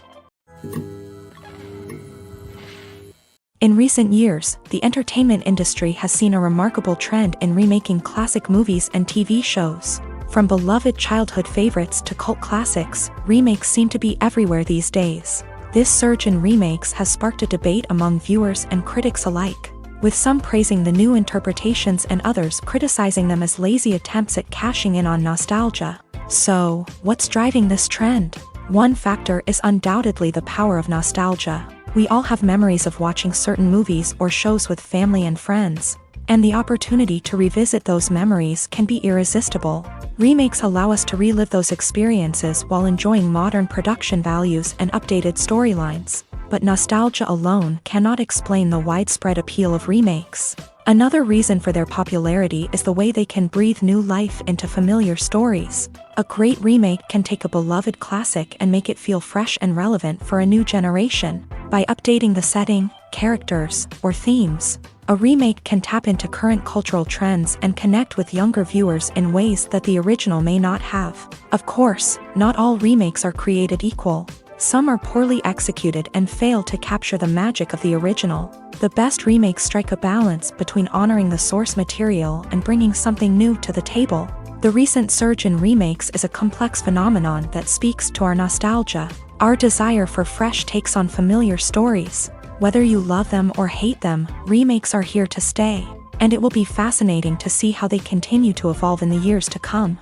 In recent years, the entertainment industry has seen a remarkable trend in remaking classic movies and TV shows. From beloved childhood favorites to cult classics, remakes seem to be everywhere these days. This surge in remakes has sparked a debate among viewers and critics alike, with some praising the new interpretations and others criticizing them as lazy attempts at cashing in on nostalgia. So, what's driving this trend? One factor is undoubtedly the power of nostalgia. We all have memories of watching certain movies or shows with family and friends, and the opportunity to revisit those memories can be irresistible. Remakes allow us to relive those experiences while enjoying modern production values and updated storylines, but nostalgia alone cannot explain the widespread appeal of remakes. Another reason for their popularity is the way they can breathe new life into familiar stories. A great remake can take a beloved classic and make it feel fresh and relevant for a new generation. By updating the setting, characters, or themes, a remake can tap into current cultural trends and connect with younger viewers in ways that the original may not have. Of course, not all remakes are created equal. Some are poorly executed and fail to capture the magic of the original. The best remakes strike a balance between honoring the source material and bringing something new to the table. The recent surge in remakes is a complex phenomenon that speaks to our nostalgia, our desire for fresh takes on familiar stories. Whether you love them or hate them, remakes are here to stay, and it will be fascinating to see how they continue to evolve in the years to come.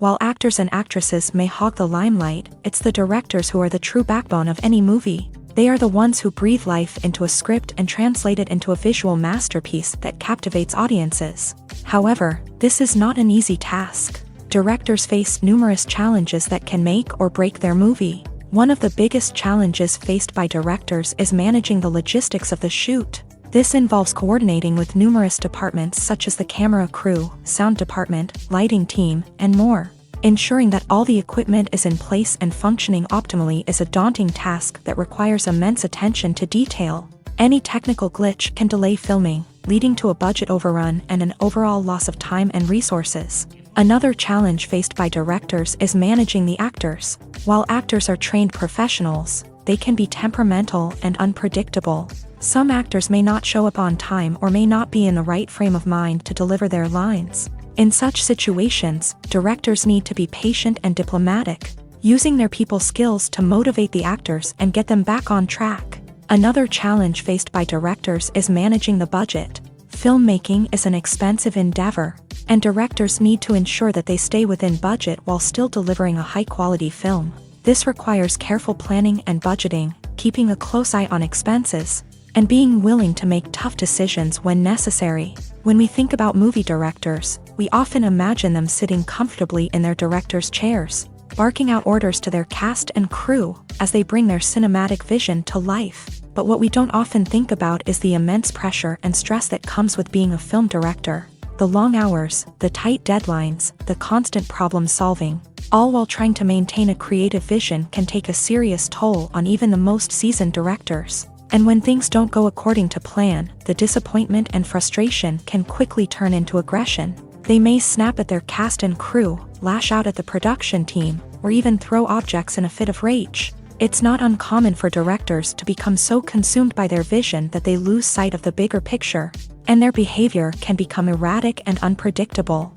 While actors and actresses may hog the limelight, it's the directors who are the true backbone of any movie. They are the ones who breathe life into a script and translate it into a visual masterpiece that captivates audiences. However, this is not an easy task. Directors face numerous challenges that can make or break their movie. One of the biggest challenges faced by directors is managing the logistics of the shoot. This involves coordinating with numerous departments such as the camera crew, sound department, lighting team, and more. Ensuring that all the equipment is in place and functioning optimally is a daunting task that requires immense attention to detail. Any technical glitch can delay filming, leading to a budget overrun and an overall loss of time and resources. Another challenge faced by directors is managing the actors. While actors are trained professionals, they can be temperamental and unpredictable. Some actors may not show up on time or may not be in the right frame of mind to deliver their lines. In such situations, directors need to be patient and diplomatic, using their people skills to motivate the actors and get them back on track. Another challenge faced by directors is managing the budget. Filmmaking is an expensive endeavor, and directors need to ensure that they stay within budget while still delivering a high-quality film. This requires careful planning and budgeting, keeping a close eye on expenses, and being willing to make tough decisions when necessary. When we think about movie directors, we often imagine them sitting comfortably in their director's chairs, barking out orders to their cast and crew as they bring their cinematic vision to life. But what we don't often think about is the immense pressure and stress that comes with being a film director. The long hours, the tight deadlines, the constant problem solving, all while trying to maintain a creative vision can take a serious toll on even the most seasoned directors. And when things don't go according to plan, the disappointment and frustration can quickly turn into aggression. They may snap at their cast and crew, lash out at the production team, or even throw objects in a fit of rage. It's not uncommon for directors to become so consumed by their vision that they lose sight of the bigger picture, and their behavior can become erratic and unpredictable.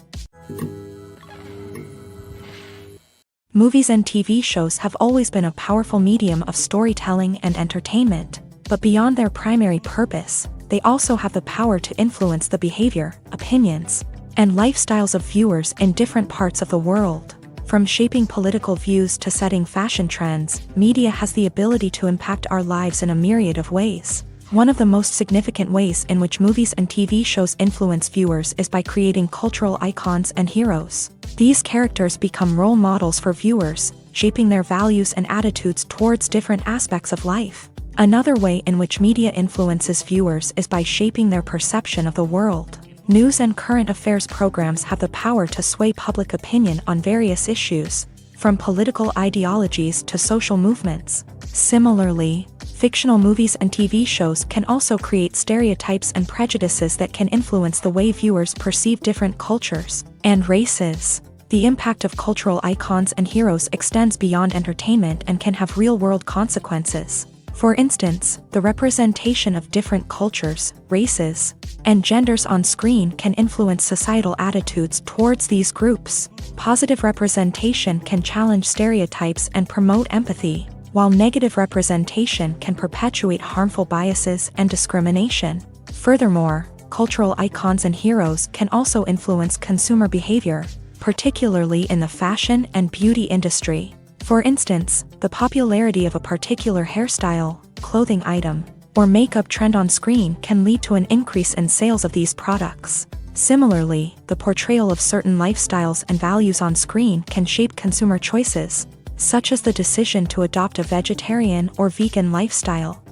Movies and TV shows have always been a powerful medium of storytelling and entertainment. But beyond their primary purpose, they also have the power to influence the behavior, opinions, and lifestyles of viewers in different parts of the world. From shaping political views to setting fashion trends, media has the ability to impact our lives in a myriad of ways. One of the most significant ways in which movies and TV shows influence viewers is by creating cultural icons and heroes. These characters become role models for viewers, shaping their values and attitudes towards different aspects of life. Another way in which media influences viewers is by shaping their perception of the world. News and current affairs programs have the power to sway public opinion on various issues, from political ideologies to social movements. Similarly, fictional movies and TV shows can also create stereotypes and prejudices that can influence the way viewers perceive different cultures and races. The impact of cultural icons and heroes extends beyond entertainment and can have real-world consequences. For instance, the representation of different cultures, races, and genders on screen can influence societal attitudes towards these groups. Positive representation can challenge stereotypes and promote empathy, while negative representation can perpetuate harmful biases and discrimination. Furthermore, cultural icons and heroes can also influence consumer behavior, particularly in the fashion and beauty industry. For instance, the popularity of a particular hairstyle, clothing item, or makeup trend on screen can lead to an increase in sales of these products. Similarly, the portrayal of certain lifestyles and values on screen can shape consumer choices, such as the decision to adopt a vegetarian or vegan lifestyle.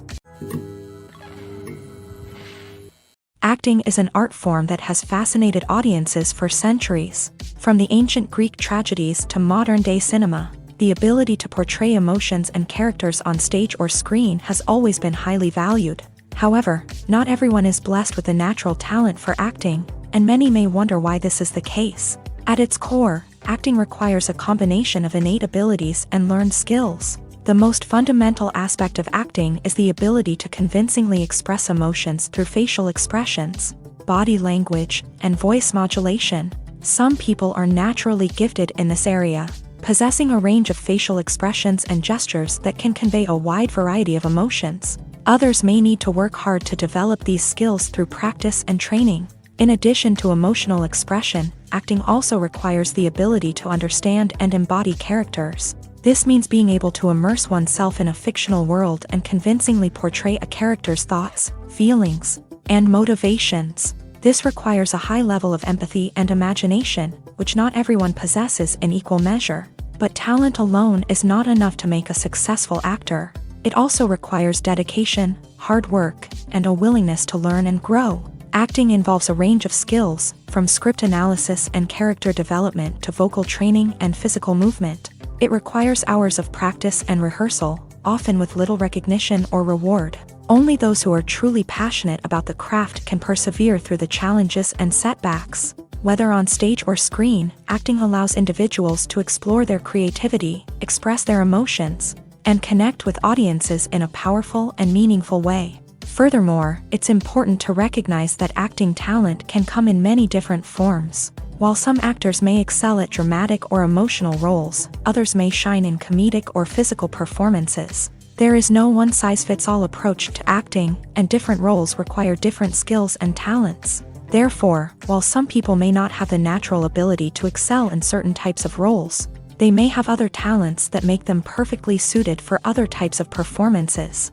Acting is an art form that has fascinated audiences for centuries. From the ancient Greek tragedies to modern-day cinema, the ability to portray emotions and characters on stage or screen has always been highly valued. However, not everyone is blessed with the natural talent for acting, and many may wonder why this is the case. At its core, acting requires a combination of innate abilities and learned skills. The most fundamental aspect of acting is the ability to convincingly express emotions through facial expressions, body language, and voice modulation. Some people are naturally gifted in this area, possessing a range of facial expressions and gestures that can convey a wide variety of emotions. Others may need to work hard to develop these skills through practice and training. In addition to emotional expression, acting also requires the ability to understand and embody characters. This means being able to immerse oneself in a fictional world and convincingly portray a character's thoughts, feelings, and motivations. This requires a high level of empathy and imagination, which not everyone possesses in equal measure. But talent alone is not enough to make a successful actor. It also requires dedication, hard work, and a willingness to learn and grow. Acting involves a range of skills, from script analysis and character development to vocal training and physical movement. It requires hours of practice and rehearsal, often with little recognition or reward. Only those who are truly passionate about the craft can persevere through the challenges and setbacks. Whether on stage or screen, acting allows individuals to explore their creativity, express their emotions, and connect with audiences in a powerful and meaningful way. Furthermore, it's important to recognize that acting talent can come in many different forms. While some actors may excel at dramatic or emotional roles, others may shine in comedic or physical performances. There is no one-size-fits-all approach to acting, and different roles require different skills and talents. Therefore, while some people may not have the natural ability to excel in certain types of roles, they may have other talents that make them perfectly suited for other types of performances.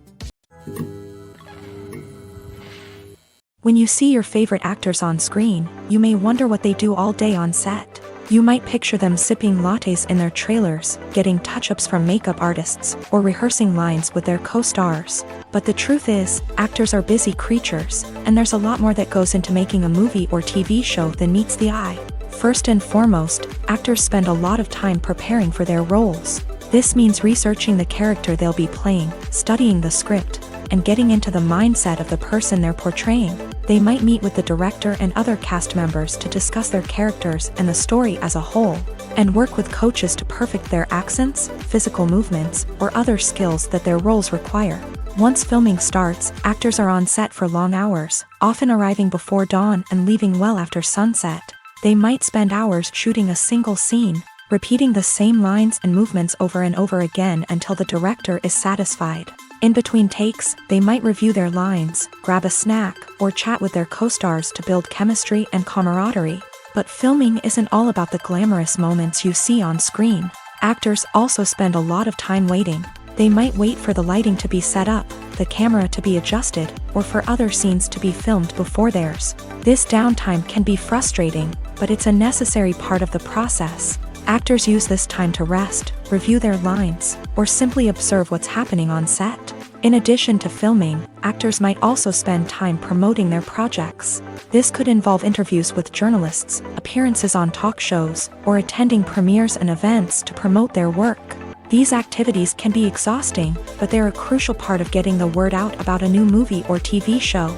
When you see your favorite actors on screen, you may wonder what they do all day on set. You might picture them sipping lattes in their trailers, getting touch-ups from makeup artists, or rehearsing lines with their co-stars. But the truth is, actors are busy creatures, and there's a lot more that goes into making a movie or TV show than meets the eye. First and foremost, actors spend a lot of time preparing for their roles. This means researching the character they'll be playing, studying the script, and getting into the mindset of the person they're portraying. They might meet with the director and other cast members to discuss their characters and the story as a whole, and work with coaches to perfect their accents, physical movements, or other skills that their roles require. Once filming starts, actors are on set for long hours, often arriving before dawn and leaving well after sunset. They might spend hours shooting a single scene, repeating the same lines and movements over and over again until the director is satisfied. In between takes, they might review their lines, grab a snack, or chat with their co-stars to build chemistry and camaraderie. But filming isn't all about the glamorous moments you see on screen. Actors also spend a lot of time waiting. They might wait for the lighting to be set up, the camera to be adjusted, or for other scenes to be filmed before theirs. This downtime can be frustrating, but it's a necessary part of the process. Actors use this time to rest, review their lines, or simply observe what's happening on set. In addition to filming, actors might also spend time promoting their projects. This could involve interviews with journalists, appearances on talk shows, or attending premieres and events to promote their work. These activities can be exhausting, but they're a crucial part of getting the word out about a new movie or TV show.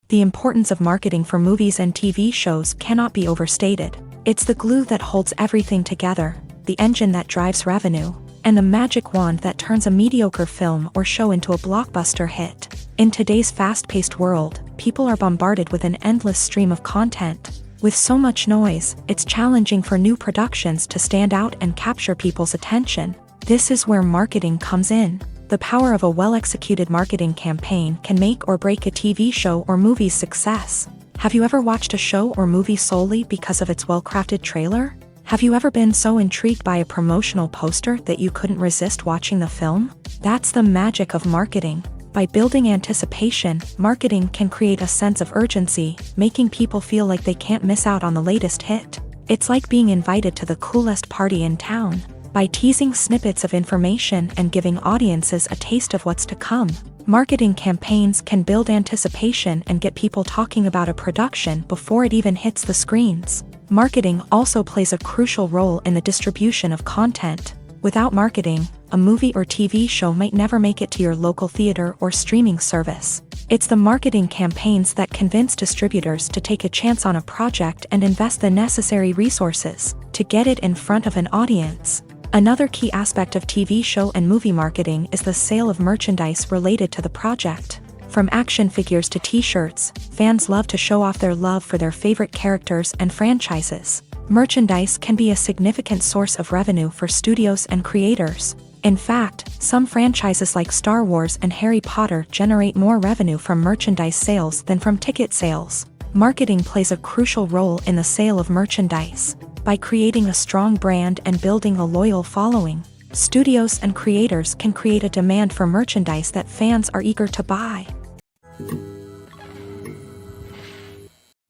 The importance of marketing for movies and TV shows cannot be overstated. It's the glue that holds everything together, the engine that drives revenue, and the magic wand that turns a mediocre film or show into a blockbuster hit. In today's fast-paced world, people are bombarded with an endless stream of content. With so much noise, it's challenging for new productions to stand out and capture people's attention. This is where marketing comes in. The power of a well-executed marketing campaign can make or break a TV show or movie's success. Have you ever watched a show or movie solely because of its well-crafted trailer? Have you ever been so intrigued by a promotional poster that you couldn't resist watching the film? That's the magic of marketing. By building anticipation, marketing can create a sense of urgency, making people feel like they can't miss out on the latest hit. It's like being invited to the coolest party in town. By teasing snippets of information and giving audiences a taste of what's to come, marketing campaigns can build anticipation and get people talking about a production before it even hits the screens. Marketing also plays a crucial role in the distribution of content. Without marketing, a movie or TV show might never make it to your local theater or streaming service. It's the marketing campaigns that convince distributors to take a chance on a project and invest the necessary resources to get it in front of an audience. Another key aspect of TV show and movie marketing is the sale of merchandise related to the project. From action figures to t-shirts, fans love to show off their love for their favorite characters and franchises. Merchandise can be a significant source of revenue for studios and creators. In fact, some franchises like Star Wars and Harry Potter generate more revenue from merchandise sales than from ticket sales. Marketing plays a crucial role in the sale of merchandise. By creating a strong brand and building a loyal following, studios and creators can create a demand for merchandise that fans are eager to buy.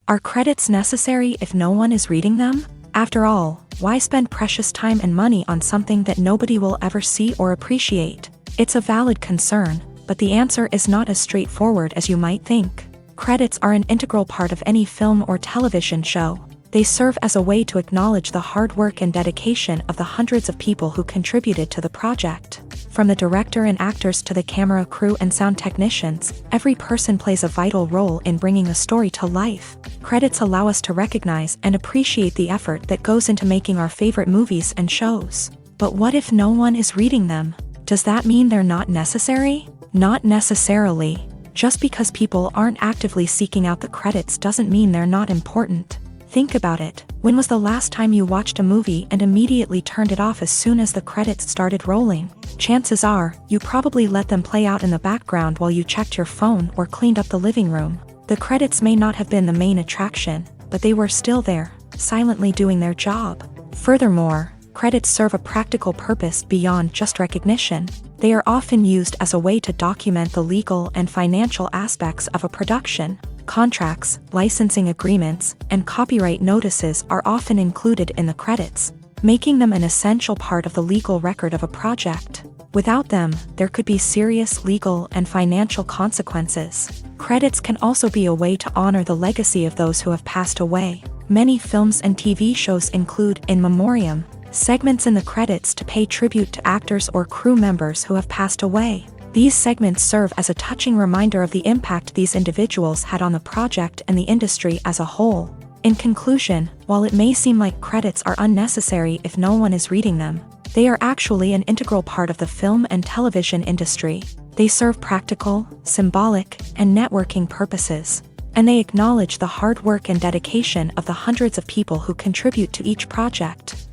Are credits necessary if no one is reading them? After all, why spend precious time and money on something that nobody will ever see or appreciate? It's a valid concern, but the answer is not as straightforward as you might think. Credits are an integral part of any film or television show. They serve as a way to acknowledge the hard work and dedication of the hundreds of people who contributed to the project. From the director and actors to the camera crew and sound technicians, every person plays a vital role in bringing a story to life. Credits allow us to recognize and appreciate the effort that goes into making our favorite movies and shows. But what if no one is reading them? Does that mean they're not necessary? Not necessarily. Just because people aren't actively seeking out the credits doesn't mean they're not important. Think about it. When was the last time you watched a movie and immediately turned it off as soon as the credits started rolling? Chances are, you probably let them play out in the background while you checked your phone or cleaned up the living room. The credits may not have been the main attraction, but they were still there, silently doing their job. Furthermore, credits serve a practical purpose beyond just recognition. They are often used as a way to document the legal and financial aspects of a production. Contracts, licensing agreements, and copyright notices are often included in the credits, making them an essential part of the legal record of a project. Without them, there could be serious legal and financial consequences. Credits can also be a way to honor the legacy of those who have passed away. Many films and TV shows include in memoriam segments in the credits to pay tribute to actors or crew members who have passed away. These segments serve as a touching reminder of the impact these individuals had on the project and the industry as a whole. In conclusion, while it may seem like credits are unnecessary if no one is reading them, they are actually an integral part of the film and television industry. They serve practical, symbolic, and networking purposes, and they acknowledge the hard work and dedication of the hundreds of people who contribute to each project.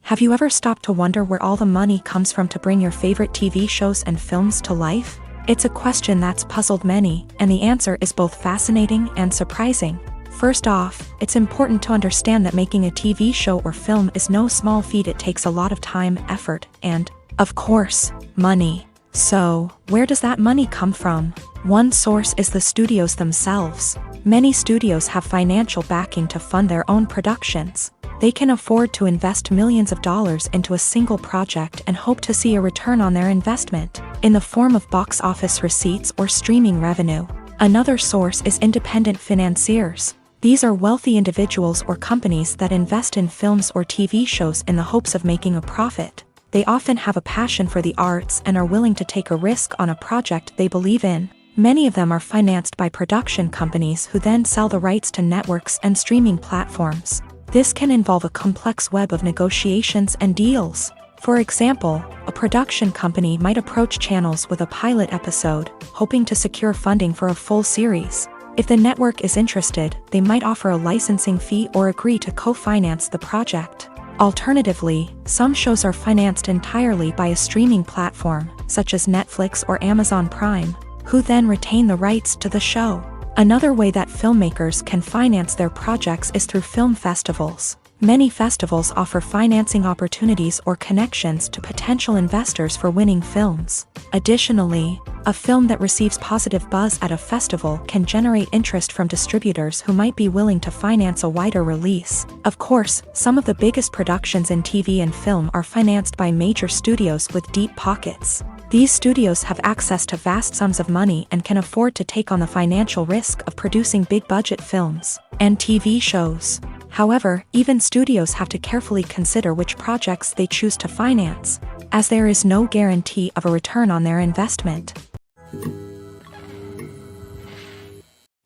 Have you ever stopped to wonder where all the money comes from to bring your favorite TV shows and films to life? It's a question that's puzzled many, and the answer is both fascinating and surprising. First off, it's important to understand that making a TV show or film is no small feat. It takes a lot of time, effort, and, of course, money. So, where does that money come from? One source is the studios themselves. Many studios have financial backing to fund their own productions. They can afford to invest millions of dollars into a single project and hope to see a return on their investment, in the form of box office receipts or streaming revenue. Another source is independent financiers. These are wealthy individuals or companies that invest in films or TV shows in the hopes of making a profit. They often have a passion for the arts and are willing to take a risk on a project they believe in. Many of them are financed by production companies who then sell the rights to networks and streaming platforms. This can involve a complex web of negotiations and deals. For example, a production company might approach channels with a pilot episode, hoping to secure funding for a full series. If the network is interested, they might offer a licensing fee or agree to co-finance the project. Alternatively, some shows are financed entirely by a streaming platform, such as Netflix or Amazon Prime, who then retain the rights to the show. Another way that filmmakers can finance their projects is through film festivals. Many festivals offer financing opportunities or connections to potential investors for winning films. Additionally, a film that receives positive buzz at a festival can generate interest from distributors who might be willing to finance a wider release. Of course, some of the biggest productions in TV and film are financed by major studios with deep pockets. These studios have access to vast sums of money and can afford to take on the financial risk of producing big-budget films and TV shows. However, even studios have to carefully consider which projects they choose to finance, as there is no guarantee of a return on their investment.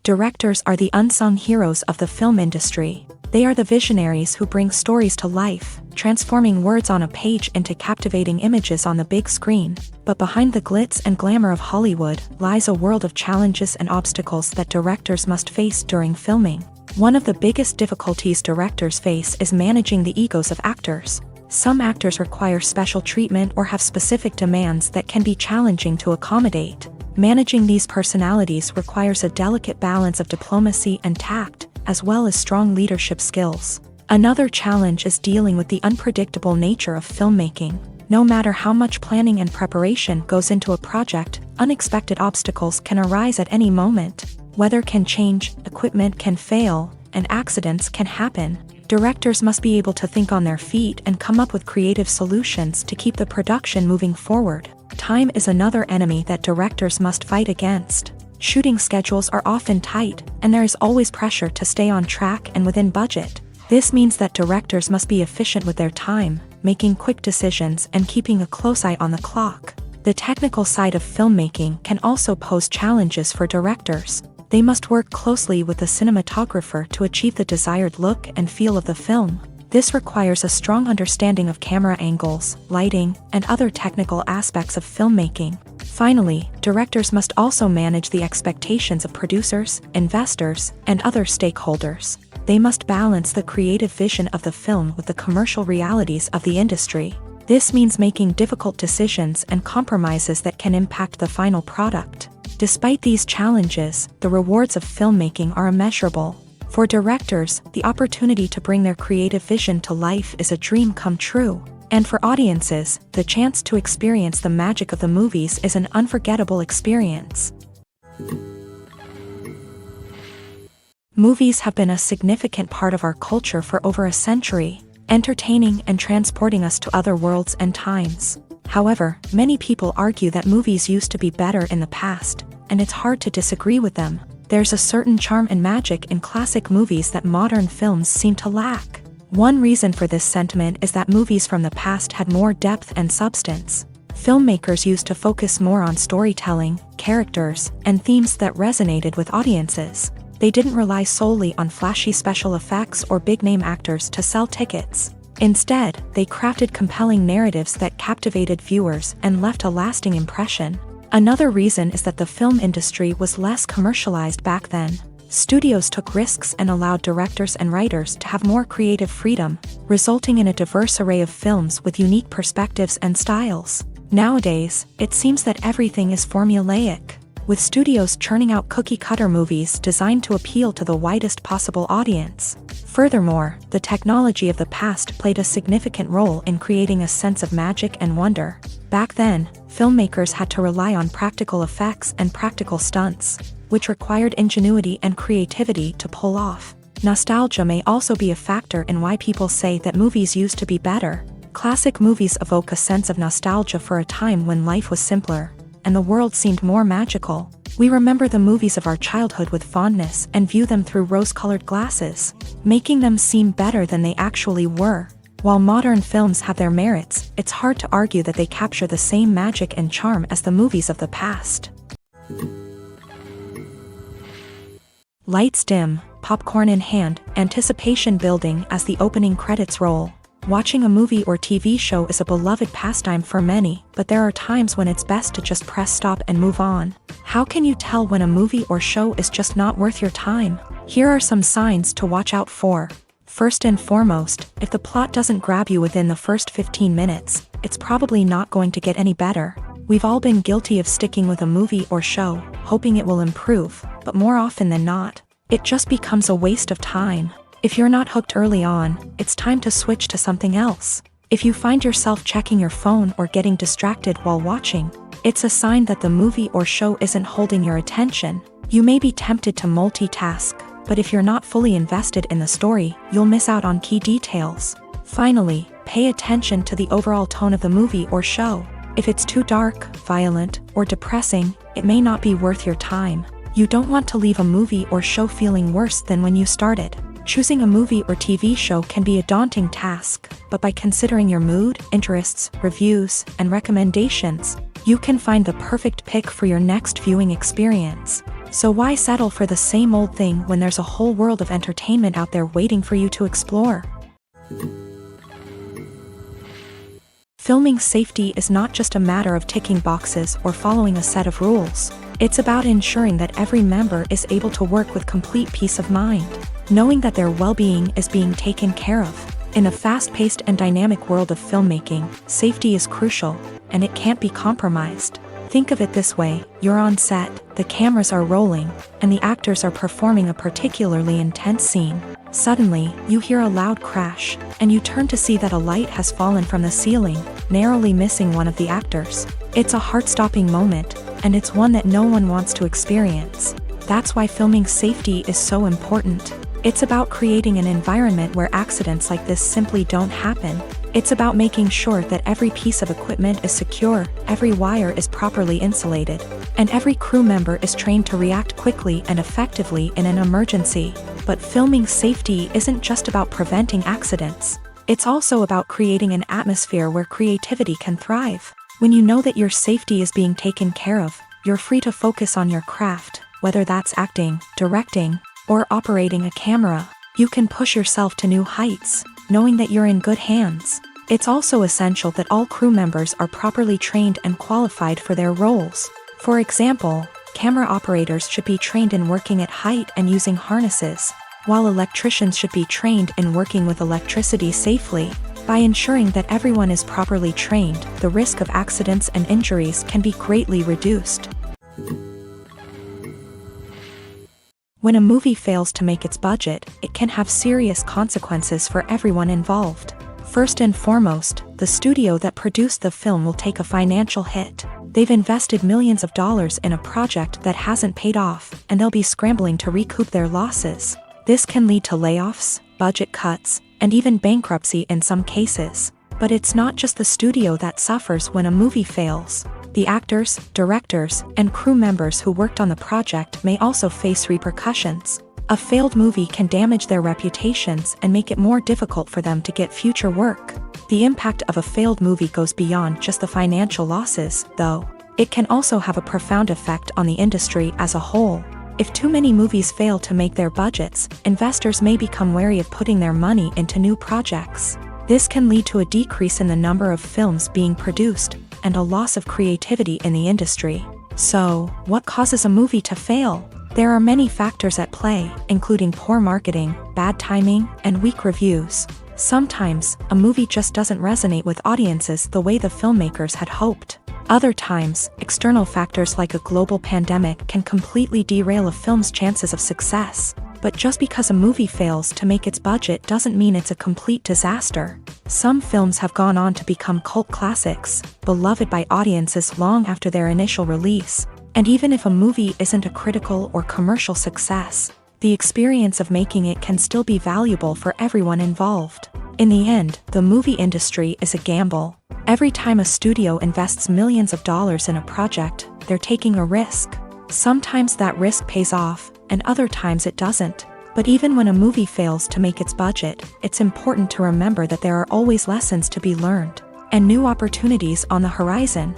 Directors are the unsung heroes of the film industry. They are the visionaries who bring stories to life, transforming words on a page into captivating images on the big screen. But behind the glitz and glamour of Hollywood lies a world of challenges and obstacles that directors must face during filming. One of the biggest difficulties directors face is managing the egos of actors. Some actors require special treatment or have specific demands that can be challenging to accommodate. Managing these personalities requires a delicate balance of diplomacy and tact, as well as strong leadership skills. Another challenge is dealing with the unpredictable nature of filmmaking. No matter how much planning and preparation goes into a project, unexpected obstacles can arise at any moment. Weather can change, equipment can fail, and accidents can happen. Directors must be able to think on their feet and come up with creative solutions to keep the production moving forward. Time is another enemy that directors must fight against. Shooting schedules are often tight, and there is always pressure to stay on track and within budget. This means that directors must be efficient with their time, making quick decisions and keeping a close eye on the clock. The technical side of filmmaking can also pose challenges for directors. They must work closely with the cinematographer to achieve the desired look and feel of the film. This requires a strong understanding of camera angles, lighting, and other technical aspects of filmmaking. Finally, directors must also manage the expectations of producers, investors, and other stakeholders. They must balance the creative vision of the film with the commercial realities of the industry. This means making difficult decisions and compromises that can impact the final product. Despite these challenges, the rewards of filmmaking are immeasurable. For directors, the opportunity to bring their creative vision to life is a dream come true. And for audiences, the chance to experience the magic of the movies is an unforgettable experience. Movies have been a significant part of our culture for over a century, entertaining and transporting us to other worlds and times. However, many people argue that movies used to be better in the past, and it's hard to disagree with them. There's a certain charm and magic in classic movies that modern films seem to lack. One reason for this sentiment is that movies from the past had more depth and substance. Filmmakers used to focus more on storytelling, characters, and themes that resonated with audiences. They didn't rely solely on flashy special effects or big-name actors to sell tickets. Instead, they crafted compelling narratives that captivated viewers and left a lasting impression. Another reason is that the film industry was less commercialized back then. Studios took risks and allowed directors and writers to have more creative freedom, resulting in a diverse array of films with unique perspectives and styles. Nowadays, it seems that everything is formulaic, with studios churning out cookie-cutter movies designed to appeal to the widest possible audience. Furthermore, the technology of the past played a significant role in creating a sense of magic and wonder. Back then, filmmakers had to rely on practical effects and practical stunts, which required ingenuity and creativity to pull off. Nostalgia may also be a factor in why people say that movies used to be better. Classic movies evoke a sense of nostalgia for a time when life was simpler, and the world seemed more magical. We remember the movies of our childhood with fondness and view them through rose-colored glasses, making them seem better than they actually were. While modern films have their merits, it's hard to argue that they capture the same magic and charm as the movies of the past. Lights dim, popcorn in hand, anticipation building as the opening credits roll. Watching a movie or TV show is a beloved pastime for many, but there are times when it's best to just press stop and move on. How can you tell when a movie or show is just not worth your time? Here are some signs to watch out for. First and foremost, if the plot doesn't grab you within the first 15 minutes, it's probably not going to get any better. We've all been guilty of sticking with a movie or show, hoping it will improve, but more often than not, it just becomes a waste of time. If you're not hooked early on, it's time to switch to something else. If you find yourself checking your phone or getting distracted while watching, it's a sign that the movie or show isn't holding your attention. You may be tempted to multitask, but if you're not fully invested in the story, you'll miss out on key details. Finally, pay attention to the overall tone of the movie or show. If it's too dark, violent, or depressing, it may not be worth your time. You don't want to leave a movie or show feeling worse than when you started. Choosing a movie or TV show can be a daunting task, but by considering your mood, interests, reviews, and recommendations, you can find the perfect pick for your next viewing experience. So why settle for the same old thing when there's a whole world of entertainment out there waiting for you to explore? Filming safety is not just a matter of ticking boxes or following a set of rules. It's about ensuring that every member is able to work with complete peace of mind, knowing that their well-being is being taken care of. In a fast-paced and dynamic world of filmmaking, safety is crucial, and it can't be compromised. Think of it this way, you're on set, the cameras are rolling, and the actors are performing a particularly intense scene. Suddenly, you hear a loud crash, and you turn to see that a light has fallen from the ceiling, narrowly missing one of the actors. It's a heart-stopping moment, and it's one that no one wants to experience. That's why filming safety is so important. It's about creating an environment where accidents like this simply don't happen. It's about making sure that every piece of equipment is secure, every wire is properly insulated, and every crew member is trained to react quickly and effectively in an emergency. But filming safety isn't just about preventing accidents. It's also about creating an atmosphere where creativity can thrive. When you know that your safety is being taken care of, you're free to focus on your craft, whether that's acting, directing, or operating a camera. You can push yourself to new heights, knowing that you're in good hands. It's also essential that all crew members are properly trained and qualified for their roles. For example, camera operators should be trained in working at height and using harnesses, while electricians should be trained in working with electricity safely. By ensuring that everyone is properly trained, the risk of accidents and injuries can be greatly reduced. When a movie fails to make its budget, it can have serious consequences for everyone involved. First and foremost, the studio that produced the film will take a financial hit. They've invested millions of dollars in a project that hasn't paid off, and they'll be scrambling to recoup their losses. This can lead to layoffs, budget cuts, and even bankruptcy in some cases. But it's not just the studio that suffers when a movie fails. The actors, directors, and crew members who worked on the project may also face repercussions. A failed movie can damage their reputations and make it more difficult for them to get future work. The impact of a failed movie goes beyond just the financial losses, though. It can also have a profound effect on the industry as a whole. If too many movies fail to make their budgets, investors may become wary of putting their money into new projects. This can lead to a decrease in the number of films being produced, and a loss of creativity in the industry. So, what causes a movie to fail? There are many factors at play, including poor marketing, bad timing, and weak reviews. Sometimes, a movie just doesn't resonate with audiences the way the filmmakers had hoped. Other times, external factors like a global pandemic can completely derail a film's chances of success. But just because a movie fails to make its budget doesn't mean it's a complete disaster. Some films have gone on to become cult classics, beloved by audiences long after their initial release. And even if a movie isn't a critical or commercial success, the experience of making it can still be valuable for everyone involved. In the end, the movie industry is a gamble. Every time a studio invests millions of dollars in a project, they're taking a risk. Sometimes that risk pays off, and other times it doesn't. But even when a movie fails to make its budget, it's important to remember that there are always lessons to be learned, and new opportunities on the horizon.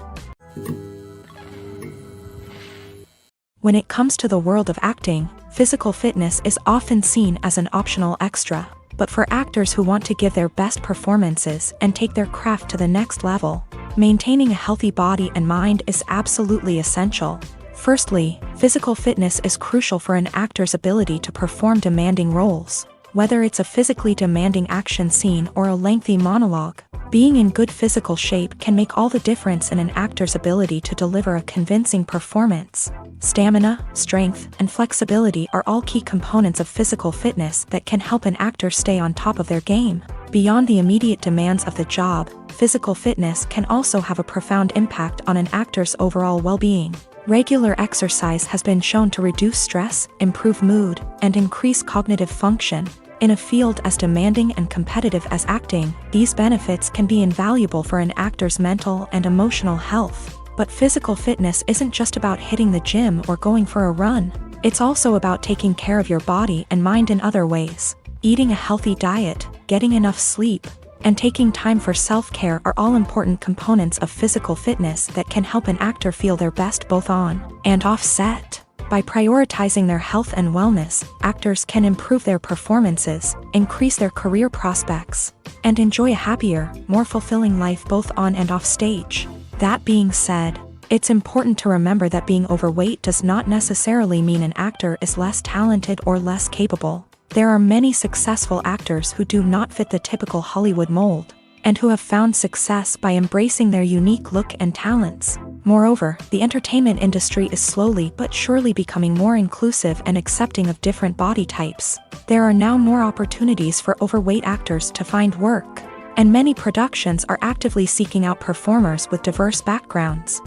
When it comes to the world of acting, physical fitness is often seen as an optional extra. But for actors who want to give their best performances and take their craft to the next level, maintaining a healthy body and mind is absolutely essential. Firstly, physical fitness is crucial for an actor's ability to perform demanding roles. Whether it's a physically demanding action scene or a lengthy monologue, being in good physical shape can make all the difference in an actor's ability to deliver a convincing performance. Stamina, strength, and flexibility are all key components of physical fitness that can help an actor stay on top of their game. Beyond the immediate demands of the job, physical fitness can also have a profound impact on an actor's overall well-being. Regular exercise has been shown to reduce stress, improve mood, and increase cognitive function. In a field as demanding and competitive as acting, these benefits can be invaluable for an actor's mental and emotional health. But physical fitness isn't just about hitting the gym or going for a run. It's also about taking care of your body and mind in other ways. Eating a healthy diet, getting enough sleep, and taking time for self-care are all important components of physical fitness that can help an actor feel their best both on and off set. By prioritizing their health and wellness, actors can improve their performances, increase their career prospects, and enjoy a happier, more fulfilling life both on and off stage. That being said, it's important to remember that being overweight does not necessarily mean an actor is less talented or less capable. There are many successful actors who do not fit the typical Hollywood mold, and who have found success by embracing their unique look and talents. Moreover, the entertainment industry is slowly but surely becoming more inclusive and accepting of different body types. There are now more opportunities for overweight actors to find work, and many productions are actively seeking out performers with diverse backgrounds.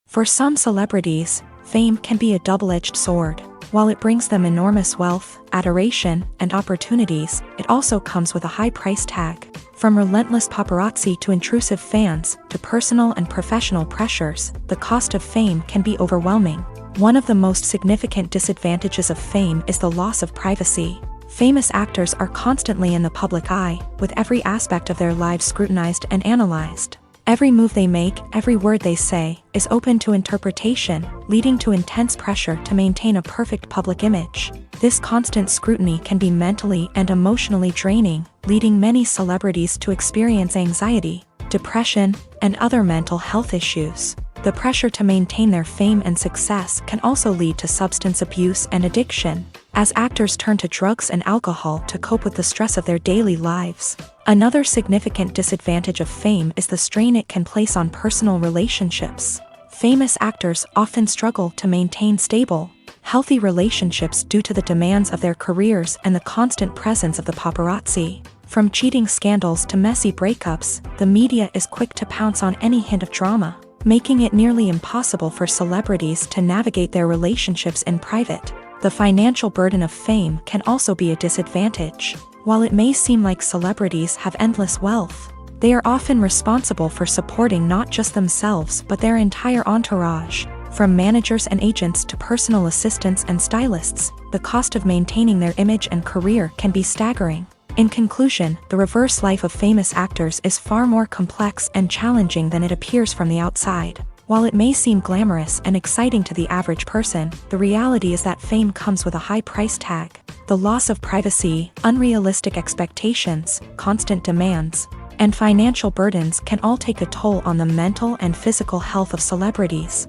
For some celebrities, fame can be a double-edged sword. While it brings them enormous wealth, adoration, and opportunities, it also comes with a high price tag. From relentless paparazzi to intrusive fans, to personal and professional pressures, the cost of fame can be overwhelming. One of the most significant disadvantages of fame is the loss of privacy. Famous actors are constantly in the public eye, with every aspect of their lives scrutinized and analyzed. Every move they make, every word they say, is open to interpretation, leading to intense pressure to maintain a perfect public image. This constant scrutiny can be mentally and emotionally draining, leading many celebrities to experience anxiety, depression, and other mental health issues. The pressure to maintain their fame and success can also lead to substance abuse and addiction, as actors turn to drugs and alcohol to cope with the stress of their daily lives. Another significant disadvantage of fame is the strain it can place on personal relationships. Famous actors often struggle to maintain stable, healthy relationships due to the demands of their careers and the constant presence of the paparazzi. From cheating scandals to messy breakups, the media is quick to pounce on any hint of drama, making it nearly impossible for celebrities to navigate their relationships in private. The financial burden of fame can also be a disadvantage. While it may seem like celebrities have endless wealth, they are often responsible for supporting not just themselves but their entire entourage. From managers and agents to personal assistants and stylists, the cost of maintaining their image and career can be staggering. In conclusion, the reverse life of famous actors is far more complex and challenging than it appears from the outside. While it may seem glamorous and exciting to the average person, the reality is that fame comes with a high price tag. The loss of privacy, unrealistic expectations, constant demands, and financial burdens can all take a toll on the mental and physical health of celebrities.